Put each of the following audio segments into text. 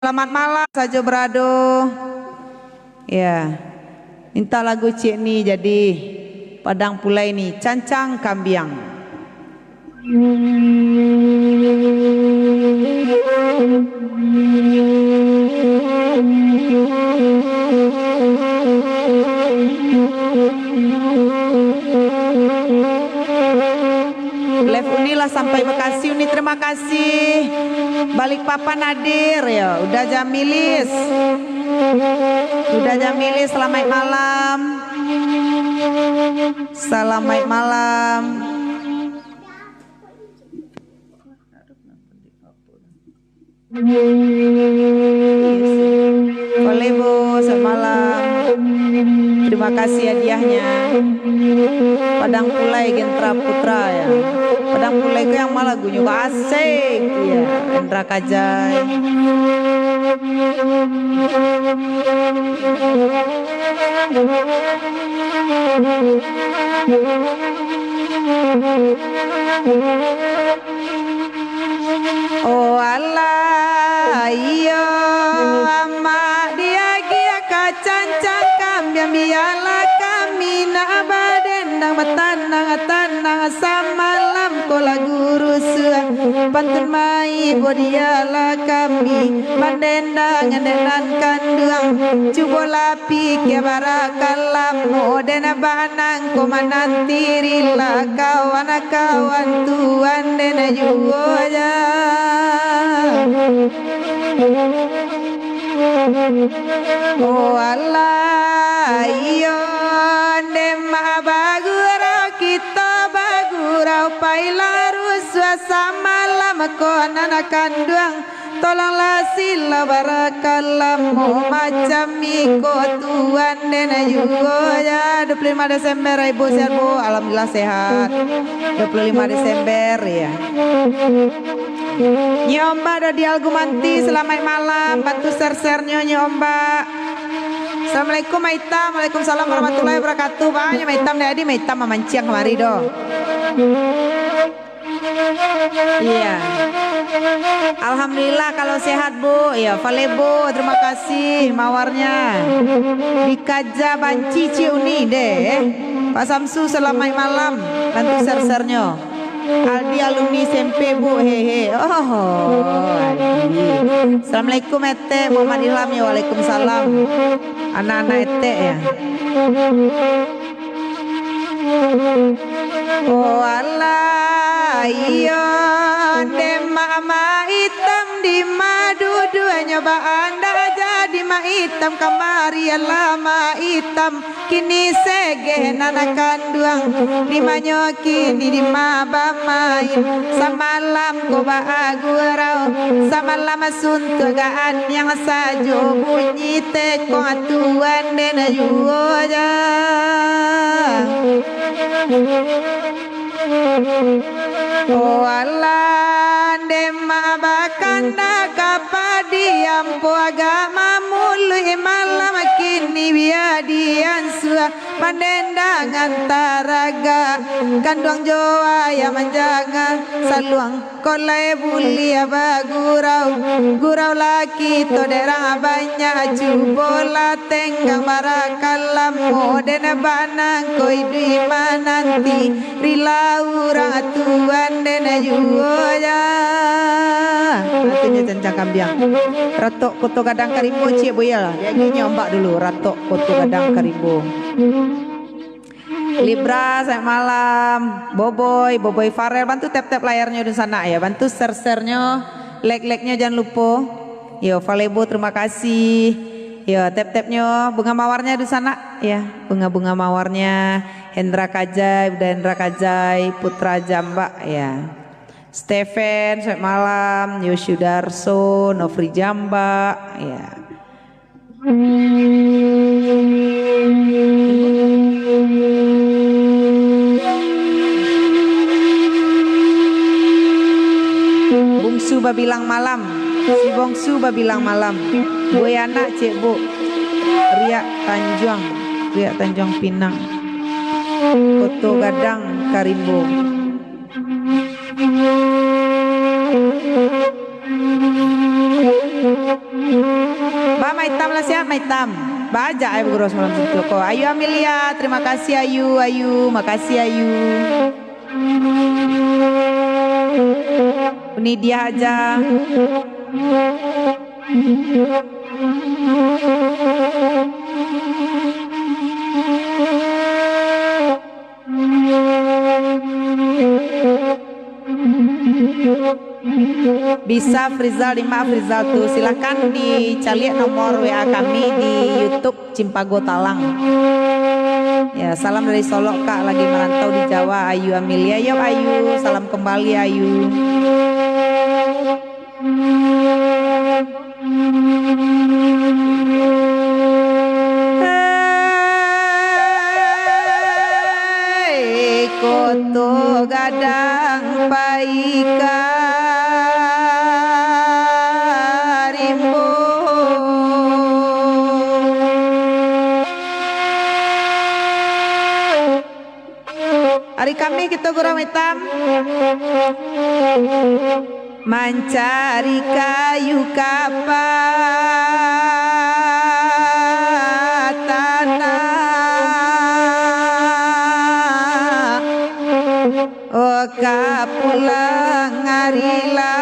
Selamat malam saja berado. Ya, minta lagu cik ni jadi Padang Pulai ni Cancang Kambiang. Live Unilah sampai Bekasi Uni, terima kasih. Balik Papan hadir ya, udah Jamilis. Udah Jamilis, selamat malam. Selamat malam. Boleh Bu, selamat malam. Terima kasih hadiahnya. Padang Pulai Gentra Putra ya. Padang Pulai itu yang malah gue juga asik ya. Endra Kajai. Oh Allah iyo ama dia gia kacancang kambiang biarlah kami nak badendang tanang samalam kola guru suah pantun mai bodialah kami badendang ngedenan kanduang cubo lapi ke barakalam modena banang komanan tirila kawan tuan dena juoja. Oh Allah iyo nema bagurau kita bagurau pailarus wasamalam konana kanduang tolonglah sila barakalam macam iko tuan dena ya 25 Desember Ibu sehat Bu, alhamdulillah sehat. 25 Desember ya. Nyomba do di Algumanti, selamat malam, bantu share-share Nyomba. Assalamualaikum Maitam, waalaikumsalam warahmatullahi wabarakatuh. Banyak Maitam dah di Maitam mamanciang kemari do. Iya. Alhamdulillah kalau sehat Bu. Ya, Vale Bu, terima kasih mawarnya. Di Kaja Banci Ciuni deh. Pak Samsu selamat malam, bantu share-share-nya. Aldi alumni SMP Bu, hehe. Oh, Aldi. Assalamualaikum Ete, Muhammad Ilham ya, waalaikumsalam. Anak-anak Ete ya. Oh Allah, iya mama hitam di madu dua nyoba anda jadi ma hitam kamari lama hitam kini sege nana kanduang di manyoki di maba main samalam ko baagurau samalam suntu gaan yang sajo bunyi teko tuan dena juoja. Oh Allah dema bakanda kapadiam po agama mulu malam kini biadian suah pandendangan taraga kanduang joa ya menjaga saluang kolai bulia bagurau gurau laki to derang banyak jubola tenggang barakalam modena banang koi di mananti rilaura tuan dena juoja. Artinya Cancang Kambiang. Ratok Koto Gadang Karibo cik Bu ya. Dia gini ombak dulu Ratok Koto Gadang Karibo. Libra selamat malam. Boboy Farel bantu tap-tap layarnya di sana ya. Bantu share-share-nya, like-like-nya jangan lupa. Yo Valebo terima kasih. Yo tap-tapnya bunga mawarnya di sana ya. Bunga-bunga mawarnya Hendra Kajai, udah Hendra Kajai, Putra Jamba ya. Stephen selamat malam, Yoshudarso, Nofri Jamba ya. Bungsu babilang malam, si Bungsu babilang malam. Gue anak cik Bu, Riak Tanjung Pinang, Koto Gadang Karimbo. Ba maitam lah siap maitam. Baja ay beros malam situ kok. Ayu Amelia, terima kasih Ayu, makasih Ayu. Ini dia aja. Bisa Frizal di maaf Frizal tuh silahkan dicari nomor WA kami di YouTube Cimpago Talang. Ya salam dari Solo Kak, lagi merantau di Jawa. Ayu Amelia, yuk Ayu, salam kembali Ayu. Hey, koto gadang paika hari kami kita gurau hitam mencari kayu kapak tanah oka pulang harilah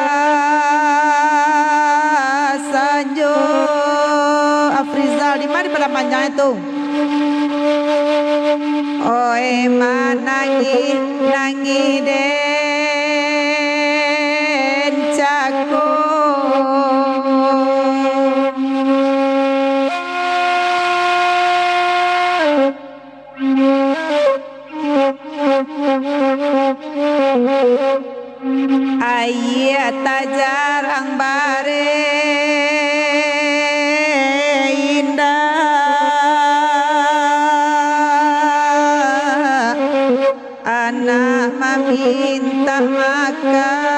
sanjo Afrizal di mana pada panjang itu. Oe manangi nangi den cako ayat tajarang bare anak meminta makan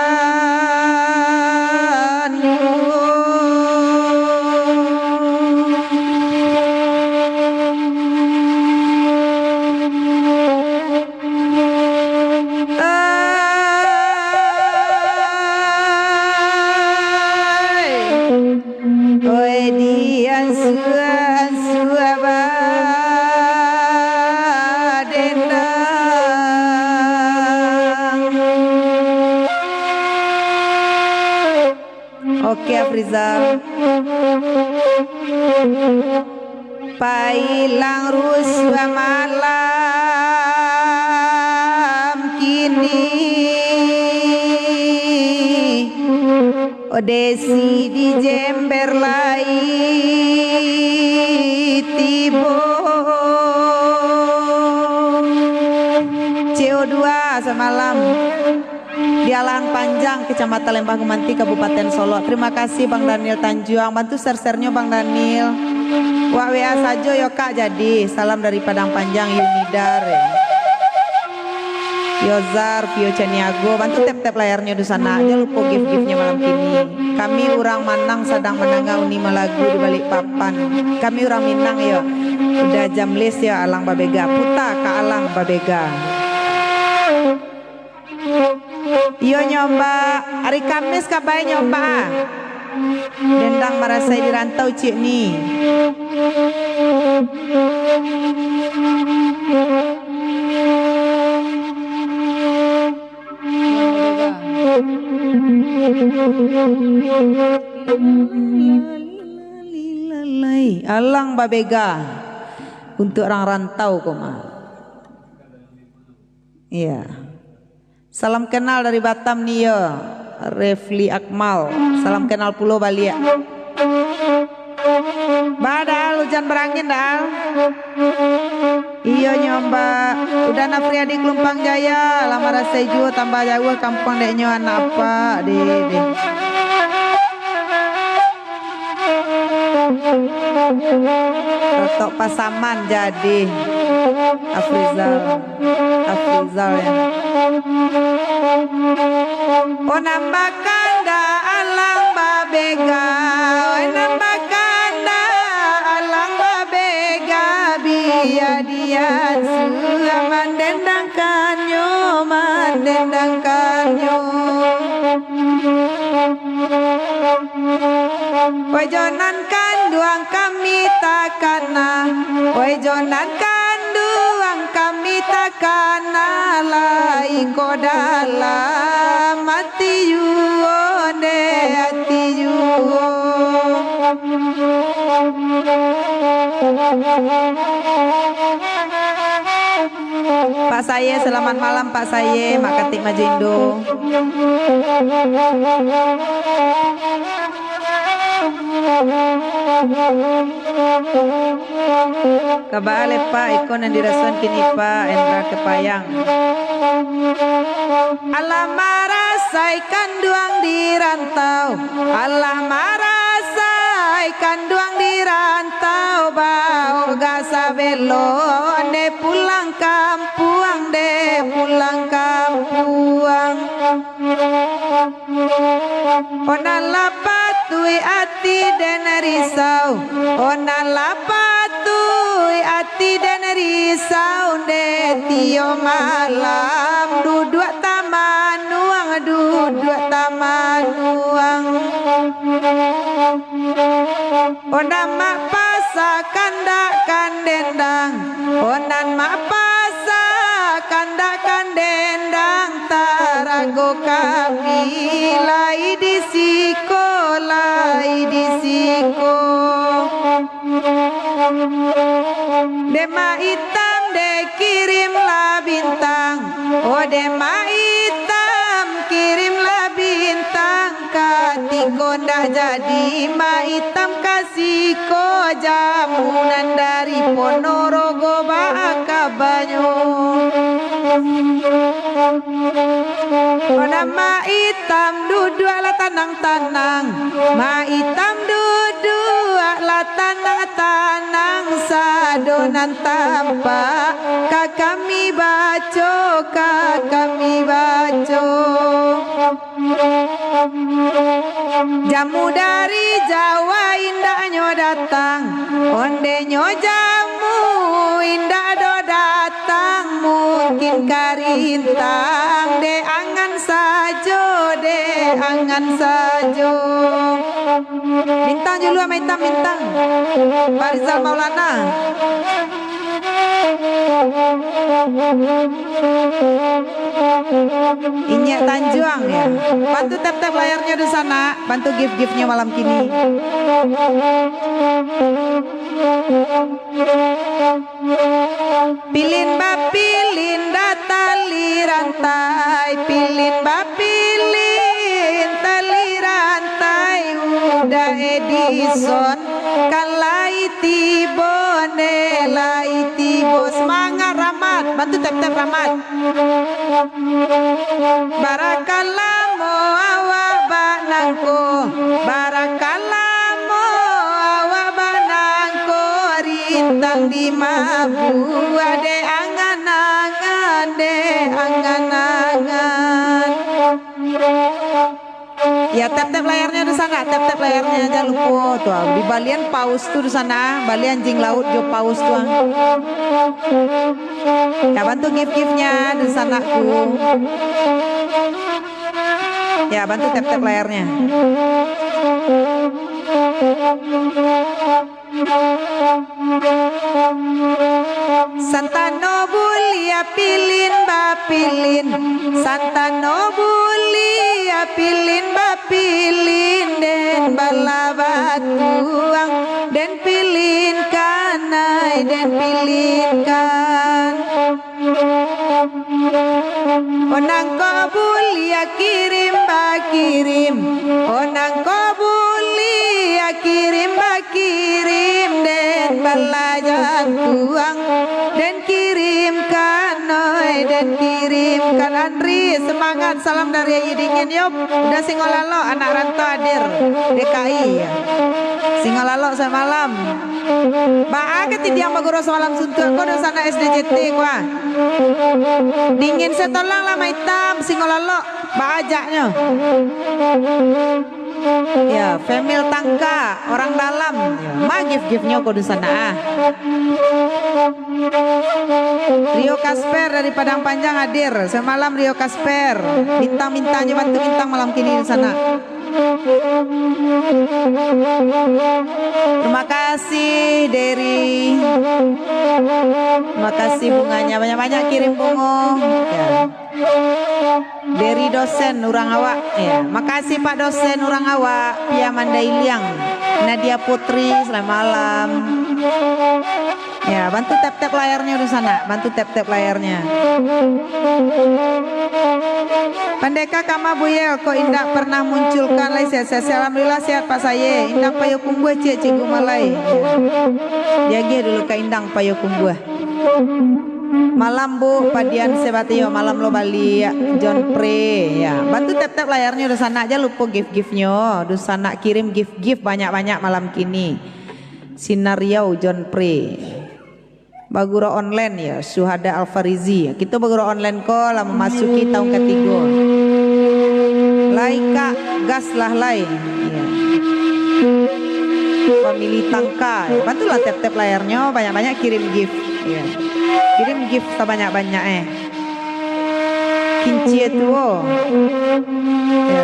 oi dian sua Oke Afrizal. Pailang ruswa malam kini Odesi di Jember lai tibo CO2 semalam di Alang Panjang, Kecamatan Lembah Kemanti, Kabupaten Solo. Terima kasih Bang Daniel Tanjuang, bantu share-share-nya Bang Daniel. Wah WA saja yo Kak, jadi salam dari Padang Panjang Yunidar ya. Yozar, Pio Caniago, bantu tap-tap layarnya di sana. Jangan lupa gift-giftnya malam ini. Kami orang Manang sedang menangau nih lagu di balik papan. Kami orang Minang ya. Udah jam les ya Alang Babega. Puta ke Alang Babega. Yo nyoba hari Kamis kabai nyoba dendang merasai di rantau cik nih. Alang Babega untuk orang rantau koma. Iya. Salam kenal dari Batam nih ya, Refli Akmal. Salam kenal Pulau Bali ya. Badal hujan berangin dal. Iyo nyoba. Udah Nafriadi Klumpang Jaya. Lama rasa juga tambah jauh kampung deknya anak apa deh. Rotok Pasaman jadi Afrizal ya. Oh nambahkan da Alang Babega, oh nambahkan da Alang Babega, biar dia sudah mendendangkannya. Oi jonan kanduang kami takana, oi jonan kanduang kami takana, lai kodalam ati yuone ati yuo. Pak Saye, selamat malam Pak Saye, Mak Ketik Majindo. Kabale Pak ikon yang dirasuan kini Pak Endra Kepayang. Allah marasai kanduang dirantau, Allah marasai kanduang dirantau, bau gasa belo de pulang kampuang, de pulang kampuang. Ona lapatui ati dan risau, ona lapatui ati dan risau, de tio malam duduk taman uang, duduk taman uang. Ona mak pasakan dak dendang, onan mak pasakan dak dendang, tarago kami lai di siko, lai di siko. Dema hitam de kirimlah bintang, oh dema hitam kirimlah bintang, katiko ndak jadi ma hitam kasihko, jamunan dari Ponorogo Bakabanyo. Pada ma hitam duduk ala tanang-tanang, ma hitam duduk ala tanang-tanang, sadonan tampak kakami baco, kakami baco. Jamu dari Jawa indahnya datang, ondenyo jamu indah do datang, mungkin karintang de angan sajo, de angan sajo. Bintang julu sama hitam bintang Barizal Maulana. Inyak Tanjuang ya. Bantu tap-tap layarnya di sana, bantu gift-giftnya malam kini. Pilin bapilin datali rantai, pilin bapilin tali rantai, udah Edison kalai tibo nelai tibo. Semangat Rahmat, bantu tap-tap Rahmat. Barakallah mo awak banangko, barakallah mo awak banangko, rintang di mabu ade angan-angan, de angan-angan. Ya tap-tap layarnya di sana, tap-tap layarnya jangan lupa tuh. Di balian paus tuh di sana, balian anjing laut jo paus tuh. Ya bantu gift-giftnya di sana ku. Ya bantu tap-tap layarnya. Santano bulia pilin bapilin, Santano bulia pilin bapilin, den balabatuang den pilin kanai, den pilin kan. Onang kobulia kirim bakirim, onang kobulia kirim bakirim, den balajan tuang den kirim kanoi, den kirim kan. Andri semangat, salam dari Yayi Dingin yop. Udah Singolalo anak rantau hadir DKI ya. Singolalo semalam. Ba ke tidiang bagoro semalam suntuk ko do sana SDJT gua. Dingin setolong lah maitam Singolalo ba ajaknya. Ya, Femil Tangka, orang dalam. Ma gift-giftnya kok di sana. Rio Kasper dari Padang Panjang hadir. Semalam Rio Kasper. Bintang-bintangnya bantu bintang malam kini di sana. Terima kasih Derry. Terima kasih bunganya, banyak-banyak kirim bunga. Ya. Derry dosen Urang Awak. Ya, makasih Pak dosen Urang Awak. Pia Mandailiang, Nadia Putri, selamat malam. Ya, bantu tap-tap layarnya di sana, bantu tap-tap layarnya. Pendeka Kama Buyel, kok indak pernah munculkan lagi sehat. Alhamdulillah sehat Pak saya. Indang payo kumbuh cikgu malai. Ya. Jaga dulu ke indang payo kumbuh. Malam Bu Padian Sebatio, malam lo Bali ya. John Pre ya. Bantu tap-tap layarnya di sana aja, lupa gift-giftnya. Di sana kirim gift-gift banyak-banyak malam kini. Sinar Riau John Pre. Bagura online ya, Suhada Alfarizi. Kita bagura online ko lah memasuki tahun ketiga. Laika gas lah lain. Ya. Family Tangka. Bantulah tap-tap layarnya, banyak-banyak kirim gift. Ya. Kirim gift sebanyak-banyak Kinci itu. Ya.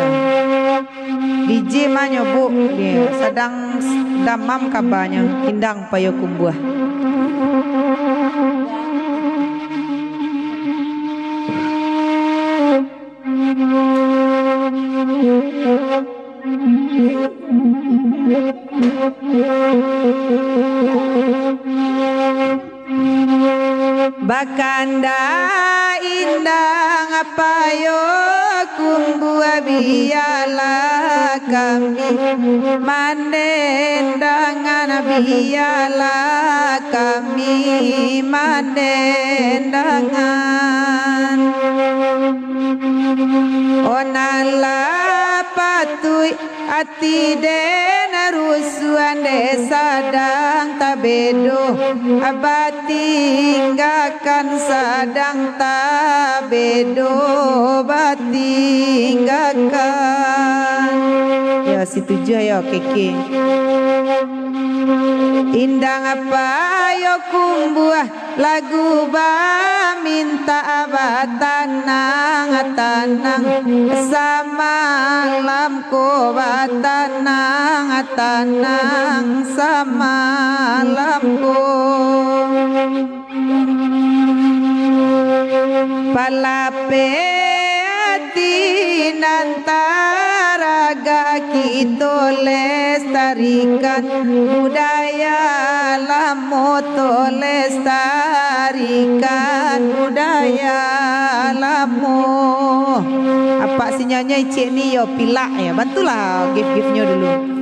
DJ manyo Bu, ya. Sedang damam kabarnya, indang payo kumbuh. Bakanda indang apayo kumbua biala kami mandendangan biala kami mandendangan onala patui ati den rusuhan sadang tabedo abatinggakan sadang tabedo batinggakan ya situju ya keke indang apa yo kumbuah lagu ba minta abatanang tanang samalam ko batanang tanang samalam ko palape nantaraga kita lestarikan budaya lamoto lestarikan budaya lamo. Apa sinyalnya cik ni yo pilak ya, bantulah gift-giftnya dulu.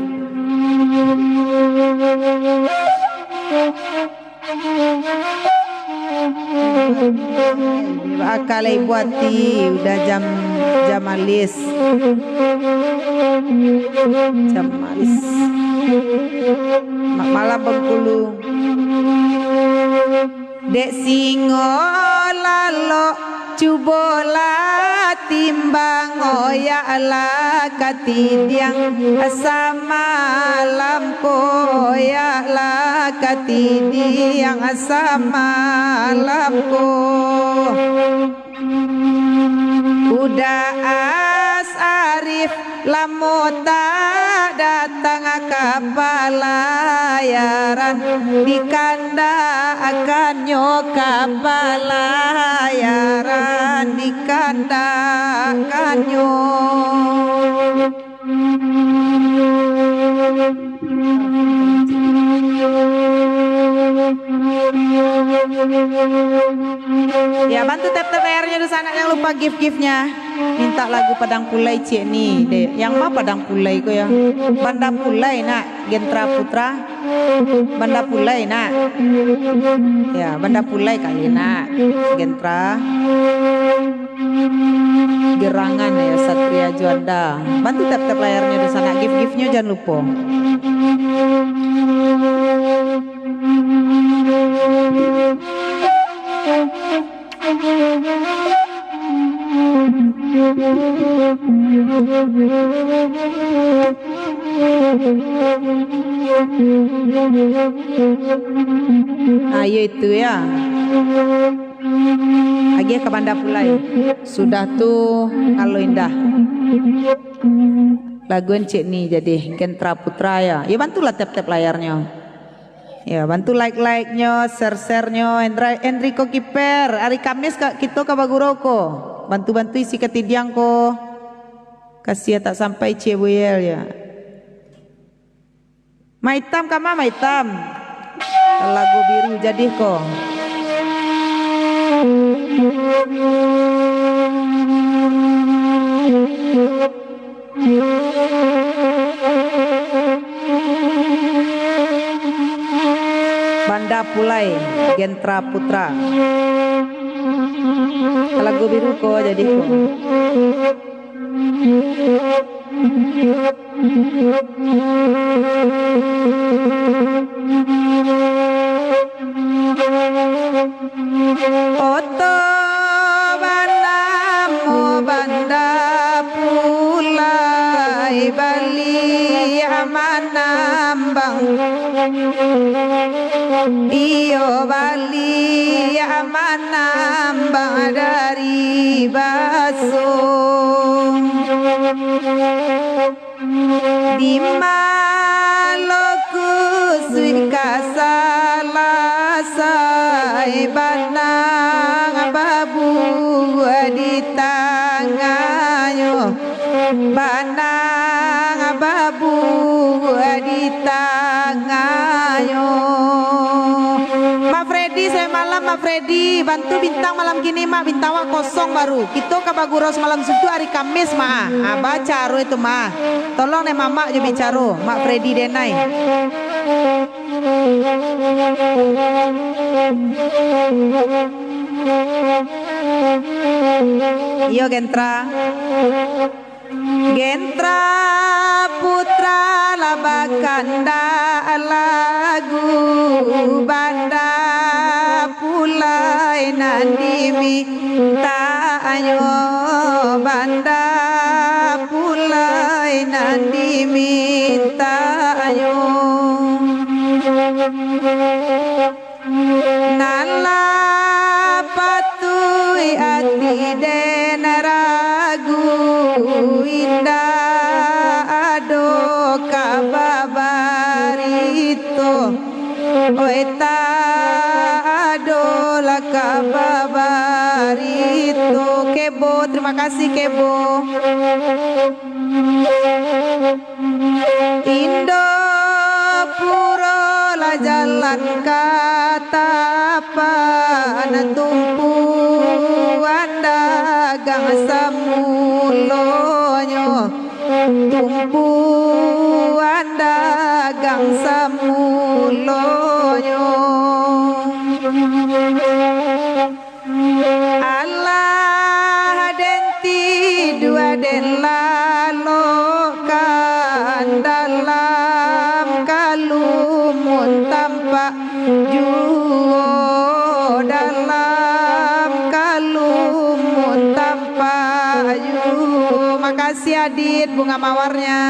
Akalai buati udah jamalis malam Bengkulu dek singo lalo cubola timbang oya ala katidiang asamalam koya la katidiang asamalam ko udah as arif lamota datang kapalayaran dikanda akan nyoka palayaran dikanda akan ya bantu tap-tap layarnya di sana, jangan lupa gift-giftnya. Minta lagu Padang Pulai cik ni deh. Yang mah Padang Pulai ko ya. Banda Pulai nak Gentra Putra. Banda Pulai nak. Ya Banda Pulai kali nak Gentra. Gerangan ya Satria Juanda. Bantu tap-tap layarnya di sana, gift-giftnya jangan lupa. Ayo itu ya. Lagi ke Banda Pulai. Sudah tuh kalau indah. Lagu encik nih jadi Gentra Putra ya. Ya bantulah tap-tap layarnya. Ya bantu like-like-nya, share-share-nya. Enrico Kiper, hari Kamis kita ke Baguroko. Bantu-bantu isi ketidiang ko. Kasih tak sampai cewel ya. Maitam kama maitam. Lagu biru jadi ko. Banda Pulai Gentra Putra. Lagu biru ko jadi ko. Oto banamu Banda Pulai Bali amanambang iyo Bali amanambang dari Basung di Maluku suika salasai banang babu di tanganyo banang babu di tanganyo. Ma Freddy saya malam Ma Freddy bantu bintang malam gini Ma bintang kosong baru kita ke Baguros malam Sabtu hari Kamis Ma baca itu Ma tolong nih mama juga bicara Mak Freddy Denai. Iyo Gentra Putra labakanda lagu Banda Pulai nandimi tanyo Banda Pulai nandimi tanyo nala patui ati den ragu indah ado kababarito oeta ado la kababarito. Kebo terima kasih Kebo. Indo puro la jalan katapan tumpuan dagang samulonyo tumpuan dagang samulonyo Allah denti dua den lalokan dalam kalumun tampak juo dalam kalumun tampak juo. Makasih Adit bunga mawarnya.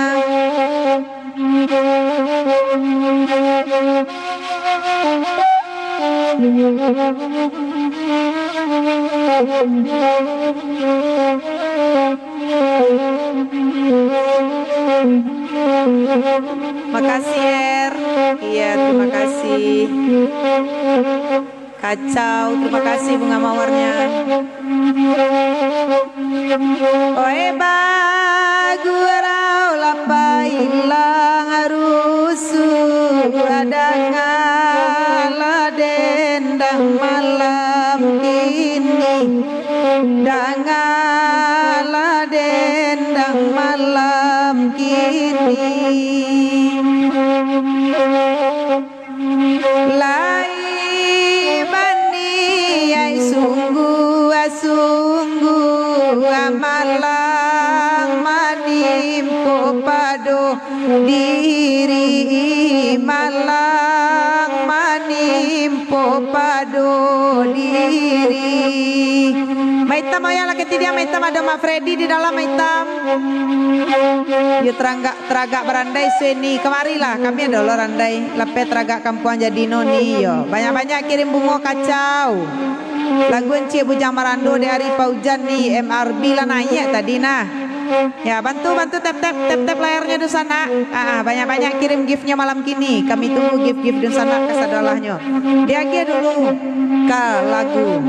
Makasih Er. Iya terima kasih. Kacau terima kasih bunga mawarnya. Oe bagurau lapa ilang arusu adangala dendang malam ini dangala dendang malam kini lai bani ai sungguh amalang manimpo pado diri malang manimpo pado diri. Maitam ayah lagi tidak maitam ada Mak Freddy di dalam maitam. Yo teragak berandai seni kemarilah kami ada lo randai lepet teragak kampuan jadi noni yo banyak-banyak kirim bunga kacau. Lagu Encik Bujang Marando dari Paujan nih MRB lah nanya tadi nah. Ya, bantu tap layarnya di sana. Banyak-banyak kirim giftnya malam kini. Kami tunggu gift di sana kesadalahnya. Diagi dulu ke lagu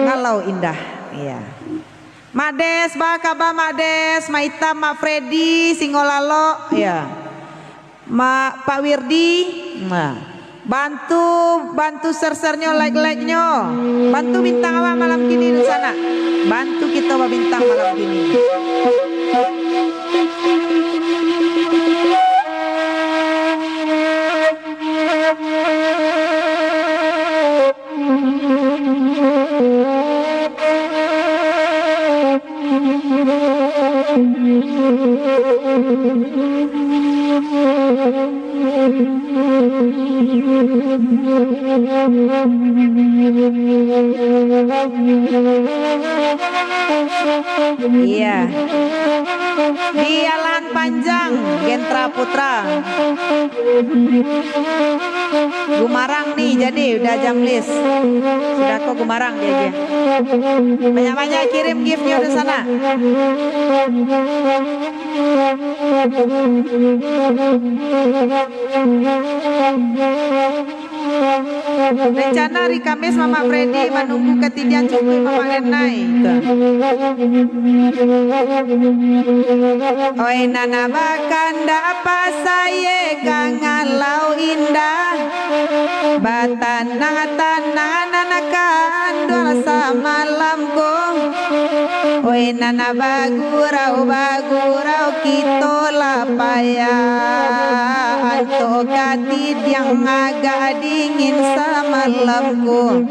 Ngalau Indah. Iya. Mades, Bakaba Mades, Maita, Mak Freddy, Singolalo, ya. Pak Wirdi, nah. Bantu sersernya like-nya. Bantu bintang awak malam kini di sana. Bantu kita bintang malam kini. Iya. Di Jalan Panjang Gentra Putra. Gumarang nih jadi udah jam list. Sudah kok Gumarang dia. Banyak-banyak kirim giftnya di sana. Rencana hari Kamis Mama Freddy menunggu ketidian cukup Mama Renai. Oi nana bakanda apa saya kangalau indah batanang nanakan dua samalamku. Oi nana bagurau kita lapaya anto katid yang agak dingin samalamku.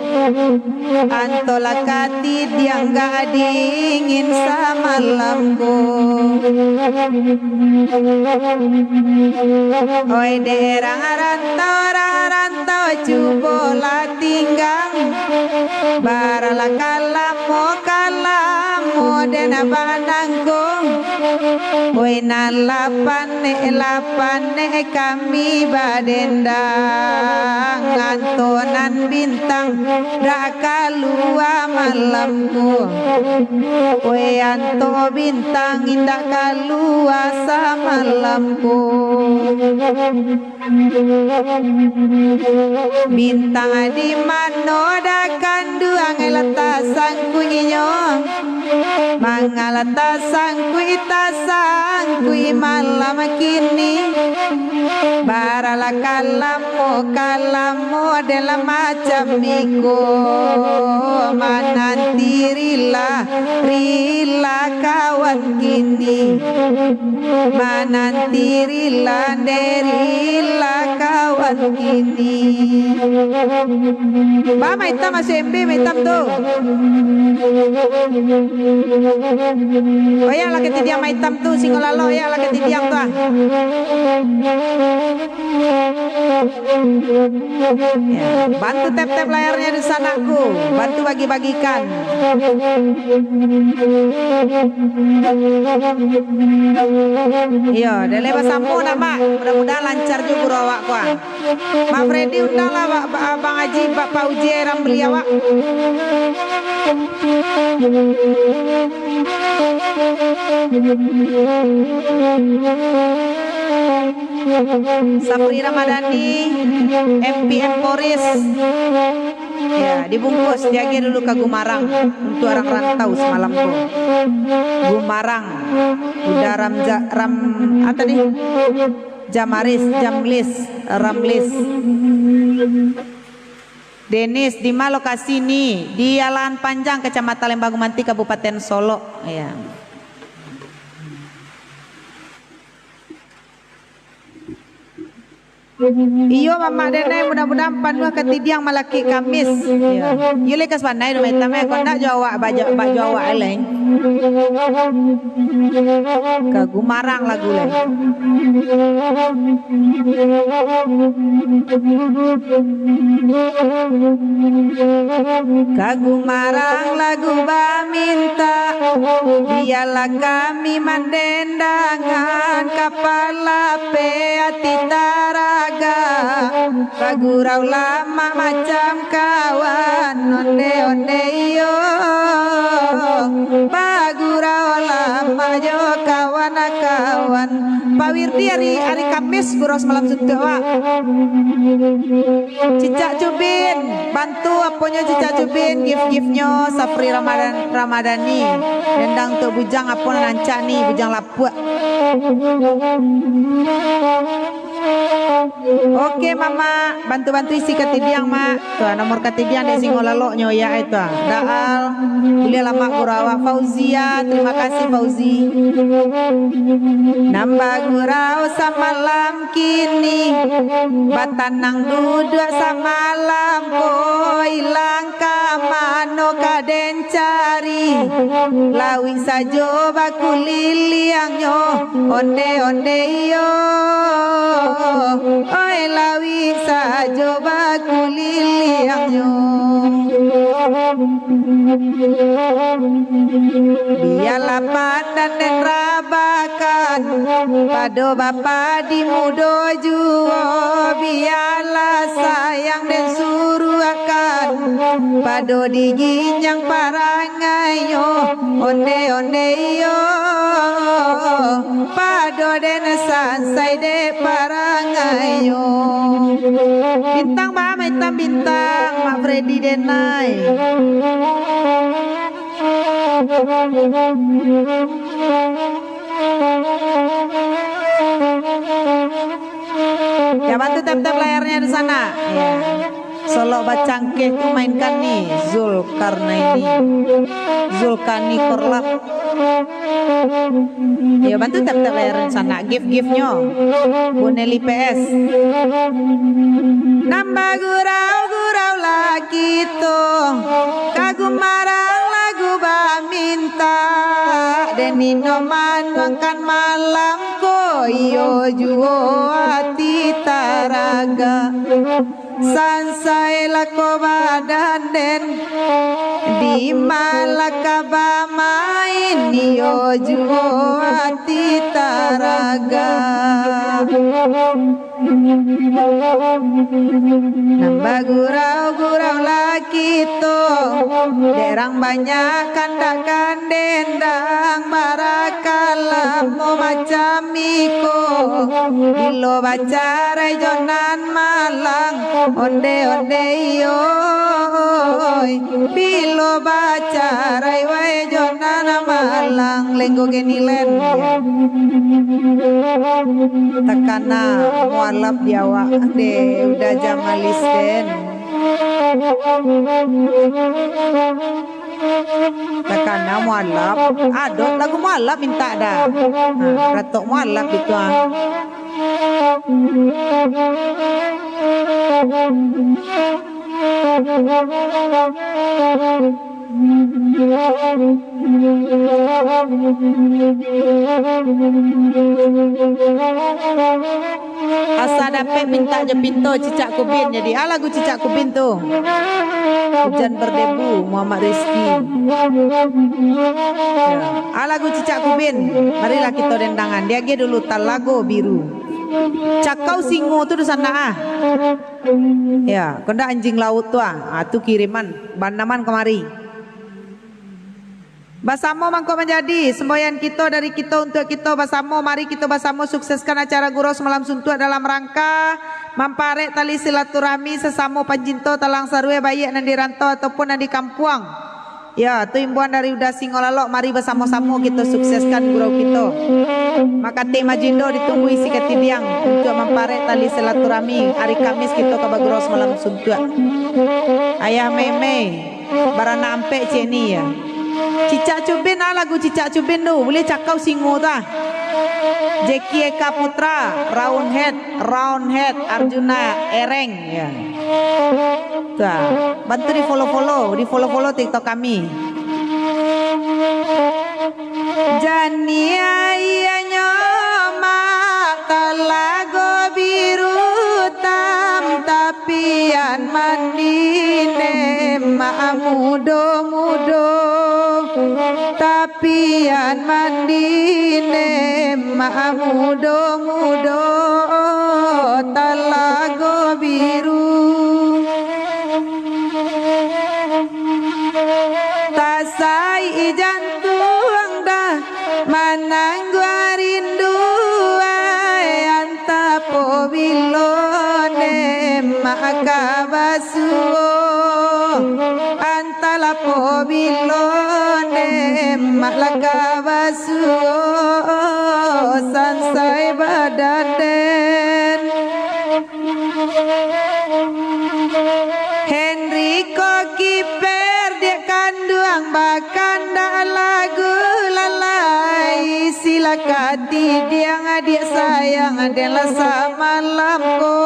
Anto lakatid yang agak dingin samalamku. Oi derang rantau cubola tinggang barala kalamo dena banangku. Oi lapane kami badendang antonan bintang rakalua malamku. Oi anto bintang indah kalua samalamku. Bintang di mano dakan duang elatasan kuinyo mangalatasan kui malam kini barala kalamo dalam macam miko manantirila rila kawan kini manantirila derila kawan kini. Ba maitam MB maitam tu. Oh ya lah ketidiang maitam tu singolalo ya lah ketidiang tu. Ya, bantu tap layarnya di sanaku, bantu bagi-bagikan. Iya, dele sampo nama, mudah-mudahan lancar juga awak kuah. Mak Freddy undanglah Bang Haji, Pak Uji ram beli awak. Sapri Ramadhani, MPM Poris. Ya, dibungkus diagi dulu ke Gumarang untuk orang rantau semalam tuh. Gumarang, udah ram apa nih? Jamlis, Ramlis. Denis di mana lokasi nih? Di Jalan Panjang Kecamatan Lembang Gumanti Kabupaten Solo. Ya. Iyo mama denai mudah-mudahan panua ketidiang malaki Kamis. Ya. Yule kas pandai do metame kon nak jawab baju eleng. Ke Gumarang lagu le. Ke Gumarang lagu ba minta biarlah kami mendendangan kepala pe ati taraga bagurau lama macam kawan onde yo bagurau lama jo kawan-kawan. Pak Wirdi hari Kamis Guru Semalam Suntuk Wak. Cicak Cubin bantu aponya Cicak Cubin gift-giftnya Safri Ramadhani dendang untuk bujang apa nancak nih bujang lapuk. Oke mama, bantu-bantu isi ketidiang mak. Tuh nomor ketidiang di singo laloknya ya itu. Daal, boleh lama Gurawa Fauzia, terima kasih Fauzi. Nambah gurau samalam kini, batanang duduk samalam koi langka mano kaden cari. Lawi sajo baku liliangnya, onde yo. Oi lawi sajo baku liliangnya. Biarlah pandan dan rabakan pado bapa di mudo juo. Biarlah sayang dan suruh akan pado di ginjang parangai yo. Onde yo pado den sansai de parangai yo. Bintang mama hitam bintang Mak Freddy denai. Ya bantu tap-tap layarnya di sana. Ya. Solo bacangkeh tuh mainkan nih Zulkarni Korlap. Ya bantu tap-tap layarnya di sana. Gift-giftnya Boneli PS. Nambah gurau-gurau lagi tuh kagum marang lagu minta denino manuangkan malam koyo juo hati taraga sansai lako badan den di malaka main yo juo hati taraga. Nambah gurau-gurau lagi tuh derang banyak kandakan dendang barakala mau macam iko bilo baca rejonan malang onde yo bilo baca rejonan malang lenggo genilen tekana mualaf diawa de udah jamalis den tekana mualaf adot lagu mualaf minta dah ratok mualaf itu asa dapet minta je pintu Cicak Kubin. Jadi lagu Cicak Kubin tuh Hujan Berdebu Muhammad Rizki ya. Lagu Cicak Kubin. Marilah kita dendangan dia ge dulu talago biru cakau singo tuh di sana ya konda anjing laut tuh tuh kiriman banaman kemari. Basamo mangko menjadi semboyan kita dari kita untuk kita basamo. Mari kita basamo sukseskan acara Guru Semalam Suntuk dalam rangka mamparek tali silaturahmi sesamo panjinto talang sarue bayi yang di rantau ataupun yang di kampuang. Ya, tu imbuan dari udah Singolalok. Mari bersama-sama kita sukseskan guru kita. Maka tema Jindo ditunggu isi ketidiang untuk mamparek tali silaturahmi hari Kamis kita ke Guru Semalam Suntuk. Ayah Meme barana ampe ceni ya. Cicak Cubin lagu Cicak Cubin tu boleh cakau singo dah. Jeki Eka Putra round head Arjuna Ereng ya. Tuh, bantu di follow TikTok kami. Jani ayahnya mata lago biru tam tapian mandine mudo tapian mandine mudo talago biru tasai jantung dah man makabasu antala pobilone malakabasu sansai badaden Henrico kiper dia kanduang bakanda lagu lalai silakati dia ngadik sayang adalah samalamku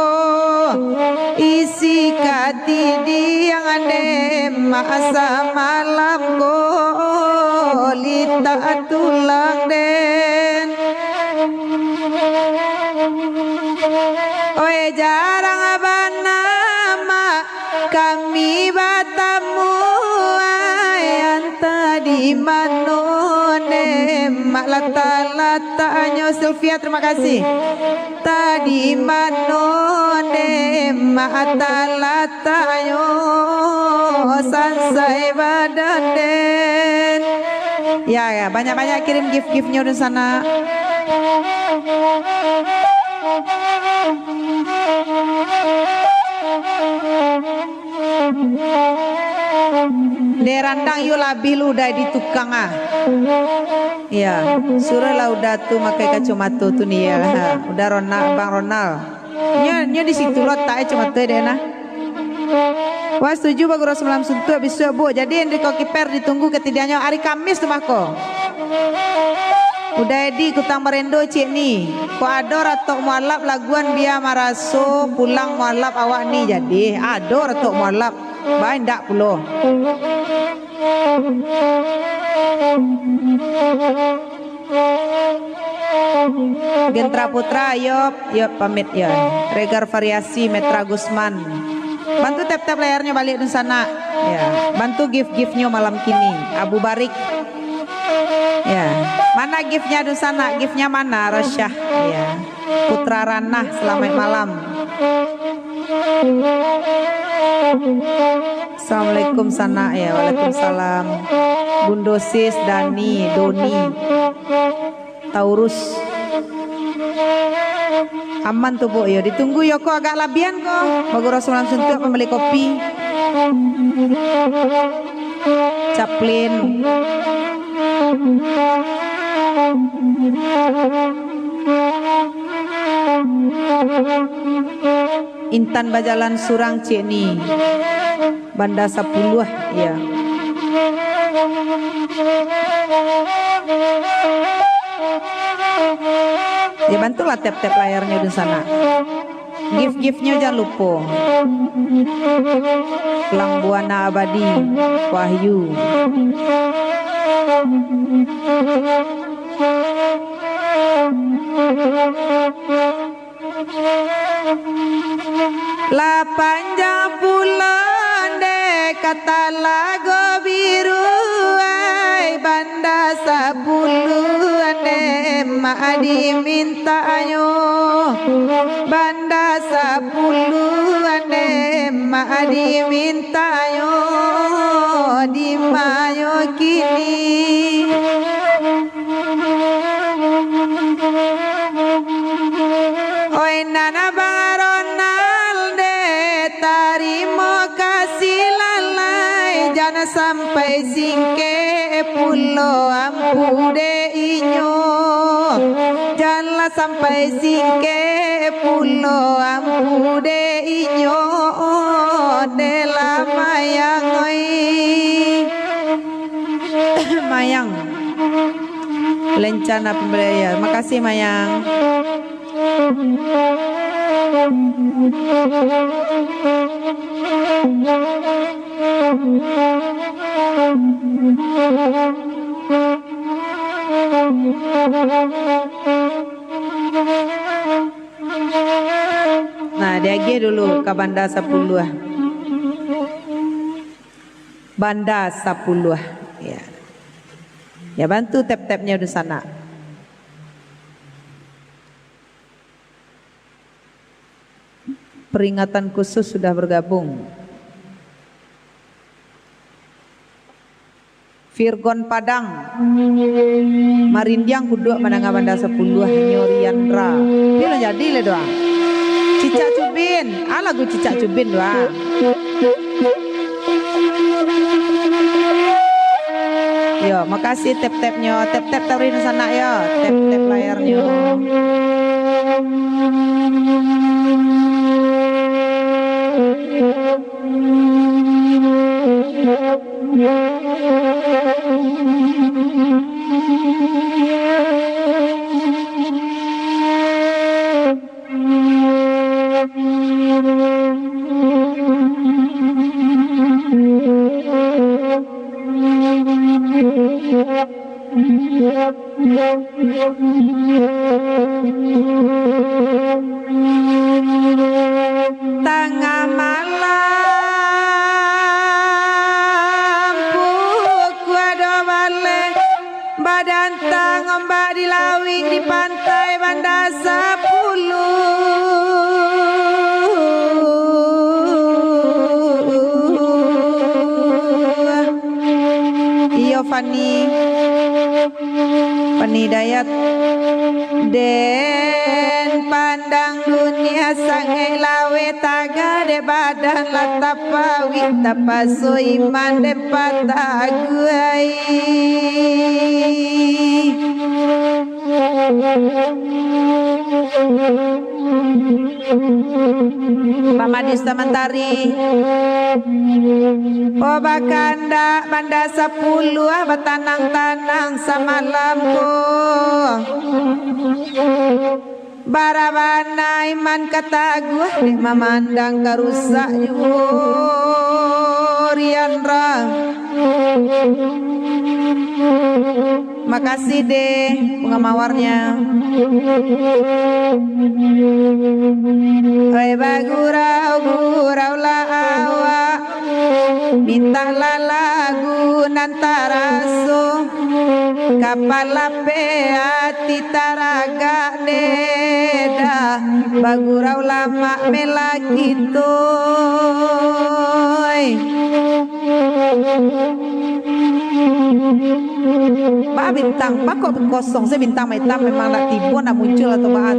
isi kati dia ngade masa malamku lita tulang den oe jarang abana kami batamu ayanta di manone malata-latanya Sylvia terima kasih tadi manone mata-latanya sansai badaden ya banyak-banyak kirim gift-giftnya di sana derandang yu labih lu udah di tukang ya surah lah udah tuh makai kacamata tuh nih ya udah Bang Ronald nya di situ lo tak cuma tuh deh nah wah setuju bagus malam suntu habis subuh jadi yang di kokiper ditunggu ketidaknya hari Kamis tuh mako udah edi kutang merendo cik nih ko ador atau mualaf laguan biar maraso pulang mualaf awak nih jadi ador atau mualaf baik ndak pulo Gentra Putra yop pamit ya Regar Variasi Metra Gusman bantu tap-tap layarnya balik di sana ya bantu gift-giftnya malam kini Abu Barik ya mana giftnya di sana giftnya mana Rasyah ya Putra Ranah selamat malam Assalamualaikum sana ya waalaikumsalam Bundosis Dani Doni Taurus aman tuh bu ya ditunggu ya kok agak labian kok bagus Rasulullah suntuk pembeli kopi Caplin Intan Bajalan Surang Ceni Banda 10 ya ya bantulah tap-tap layarnya di sana gift-giftnya jangan lupa Lang Buana Abadi Wahyu La panjang bulan de kata lagu biru ay banda 10 de mak dimintayo banda 10 de mak dimintayo di mayo kini oi nana baronalde tarimo kasih lalai jangan sampai singke pulo ampude inyo janganlah sampai singke pulo ampude inyo dela mayang oi mayang lencana pembelian makasih mayang nah diagi dulu ke Banda 10 Banda 10 ya bantu tap-tapnya di sana peringatan khusus sudah bergabung Virgon Padang Marindiang kuduk Mananga Banda 10 Nyoriandra dia jadi le doang Cica Cubin lagu cicak cubin doa. Yo, makasih tap-tapnya, tap-tap taruhin sana ya, tap-tap layarnya. Tengah malam puku ada balik badan tang ombak di lawing di pantai Banda Sapulu. Iyo Fani Dayat den pandang dunia sangai lawe taga de badan latapawi tapaso iman de pataguai Pamadis Tamantari Bakanda Banda Sapulu batanang-tanang samalamku Barabana iman kata gue deh memandang karusak Riandra. Makasih deh bunga mawarnya. Hai bagurau la awa minta lagu nantaraso kapal lape hati taraga neda bagurau lama melakito Ba bintang pa kok kosong saya bintang hitam memang nak tiba nak muncul atau baat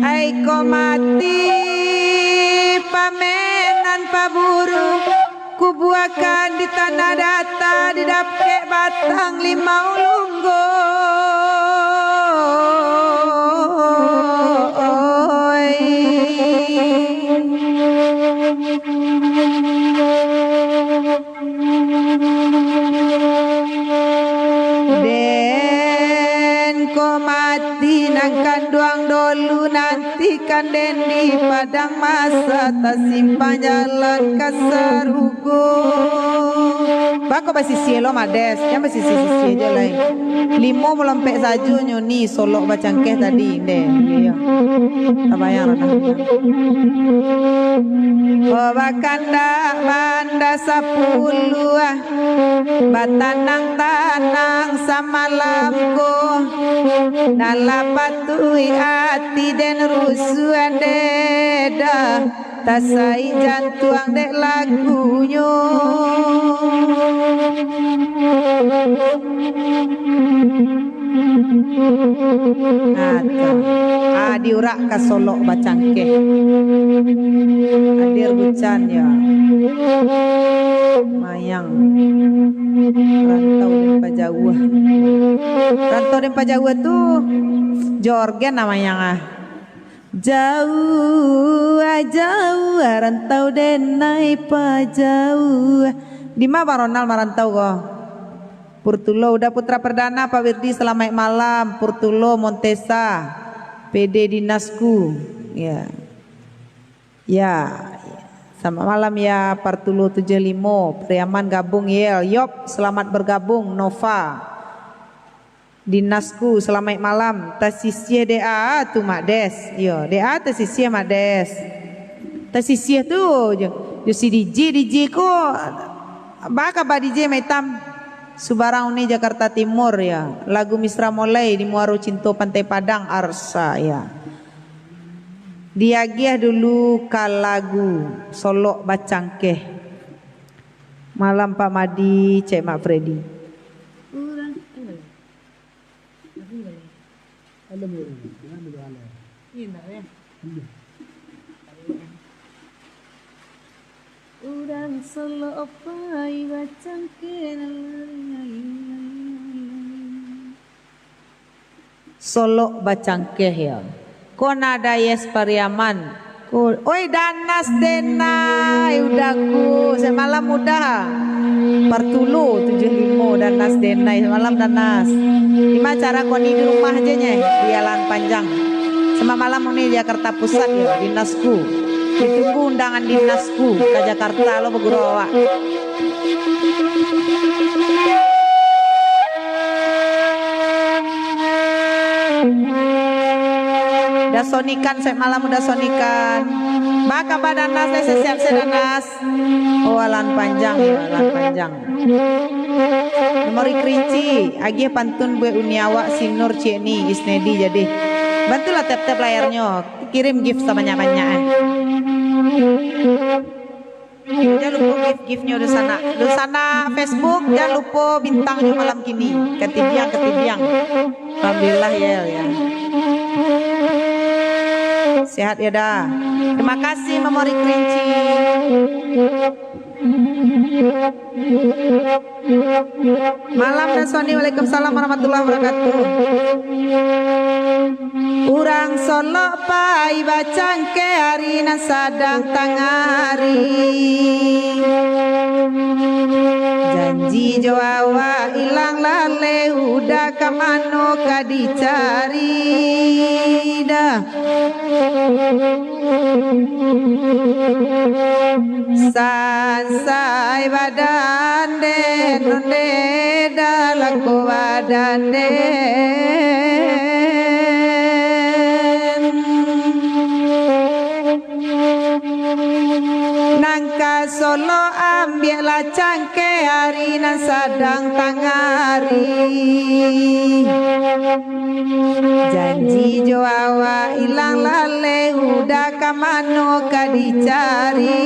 Hai ko mati pamenan paburu kubuakan di tanah data di dapke batang limau lunggo den ko mati nangkan duang dolu nanti kan den di padang masa tak simpang jalan kasarugo bako basi sielo mades yang basi sisi aja lain limo melompek saju nyoni solok bacangkeh tadi deh iya tabayang bakanda Banda Sapulu batanang-tanang samalamku nalapatui hati den rusuhan deda tasai jantuang dek lagunya diurak ke solok bacangkeh hadir bucan ya mayang rantau dan pajauh tuh jorgen namanya jauh rantau den naik pajauh di mana Bang Ronald merantau kok Purtulo udah putra perdana Pak Wirdi selamat malam Purtulo Montesa PD Dinasku ya selamat malam ya Partulo 75 Priaman gabung Yel Yop selamat bergabung Nova Dinasku selamat malam tasisye DA tuh Mak Des yo DA tasisye Mak Des tasisye tuh yo si DJ kok baka ba DJ Maitam Subarang Uni Jakarta Timur ya lagu Misra Molai di Muaro Cinto Pantai Padang Arsa ya diagiah dulu kalagu solok bacangkeh malam Pak Madi Cek Mak Freddy Urang solo pai bacang Solo bacangkeh ya. Kona dayes pariaman. Oi danas denai udaku semalam udah pertulu 75 danas denai semalam danas. Gimana cara koni di rumah aja nya di Jalan Panjang. Semalam ini di Jakarta Pusat ya dinasku. Ditunggu undangan dinasku ke Jakarta lo begurawa. Udah sonikan saya malam udah sonikan. Maka badan nas saya siap sedanas. Oh alan panjang ya alan panjang. Memori kerinci agih pantun gue uniawa sinur cieni isnedi jadi. Bantulah tap-tap layarnya. Kirim gift sama banyak-banyak. Jangan lupa gift-giftnya udah sana Facebook. Jangan lupa bintangnya malam kini. Ketidiang. Alhamdulillah ya. Sehat ya dah. Terima kasih Memori Kerinci. Malam dan Sony. Waalaikumsalam warahmatullahi wabarakatuh. Urang solo pai bacang ke hari nan sadang tangari. Janji Jawa ilang lale udah kamano kadicari dah. Sansai badan den nonde dalaku badan nangka solo ambillah cangke hari nan sadang tangari. Janji Jawa ilang lale udah kamano kadicari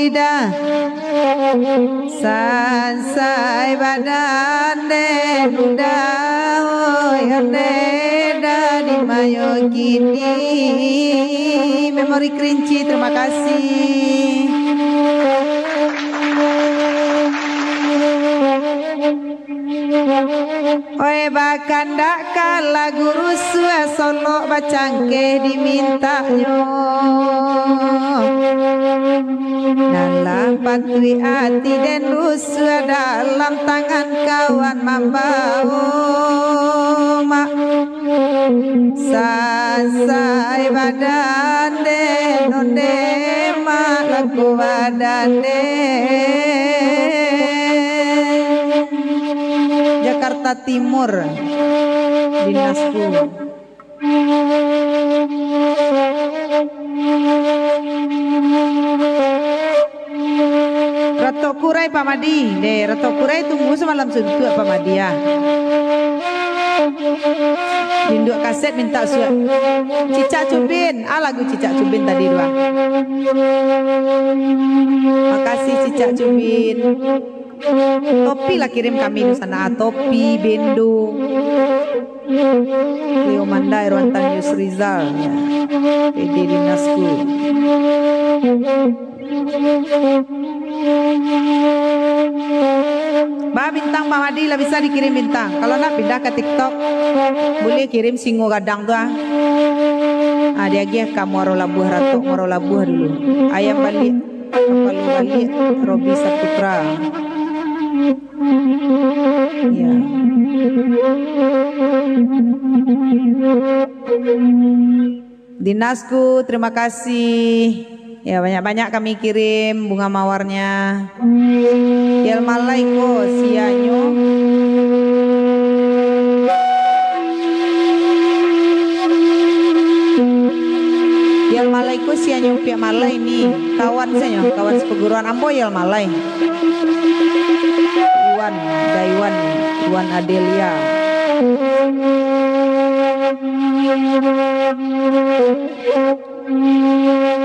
dah. Sansai badan den udah ode dah di mayo kini. Memori Kerinci terima kasih. Oi bakandak kala guru sua solo bacangke dimintanyo. Dalam pantui hati dan rusua dalam tangan kawan membawa mak. Sansai badan den onde mak laku badan Jakarta Timur dinasku. Ratok Kurai Pamadi deh, Ratok Kurai tunggu semalam suntuk Pamadi ya. Induk kaset minta suat Cicak Cubin, lagu Cicak Cubin tadi dua. Makasih Cicak Cubin. Topi lah kirim kami di sana, topi bendo. Leo Manda Irwantan Yusrizal ya. PD dinasku. Bintang Pak Madi lah bisa dikirim bintang. Kalau nak pindah ke TikTok boleh kirim singo gadang tuh. Dia gih kamu moro labuh ratok moro labuh dulu. Ayam balik, palu balik, Robi Saputra. Ya. Dinasku terima kasih. Ya banyak-banyak kami kirim bunga mawarnya. Yel malaiko sianyo. Yel malaiko sianyo pihak malai ini kawan saya, kawan seperguruan Ambo Yel malai. Iwan Adelia.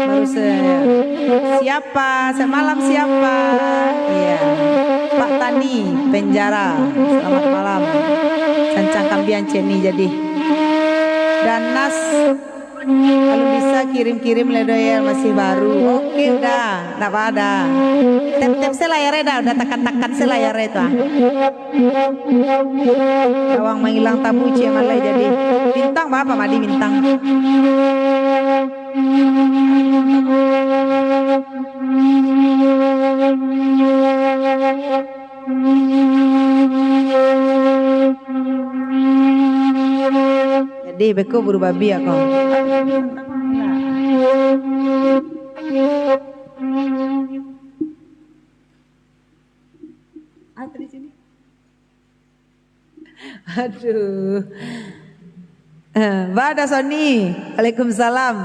Baru siapa semalam siapa iya Pak Tani penjara selamat malam Cancang Kambian Ceni jadi Danas kalau bisa kirim-kirim ledoyel masih baru. Oke udah, nggak ada. Tap-tap selayarnya dah, udah tekan-tekan selayarnya itu. Awang menghilang tabu cie malai jadi bintang apa madi bintang. Jadi beko buru babi ya kau. Aduh. Bada Sony. Waalaikumsalam.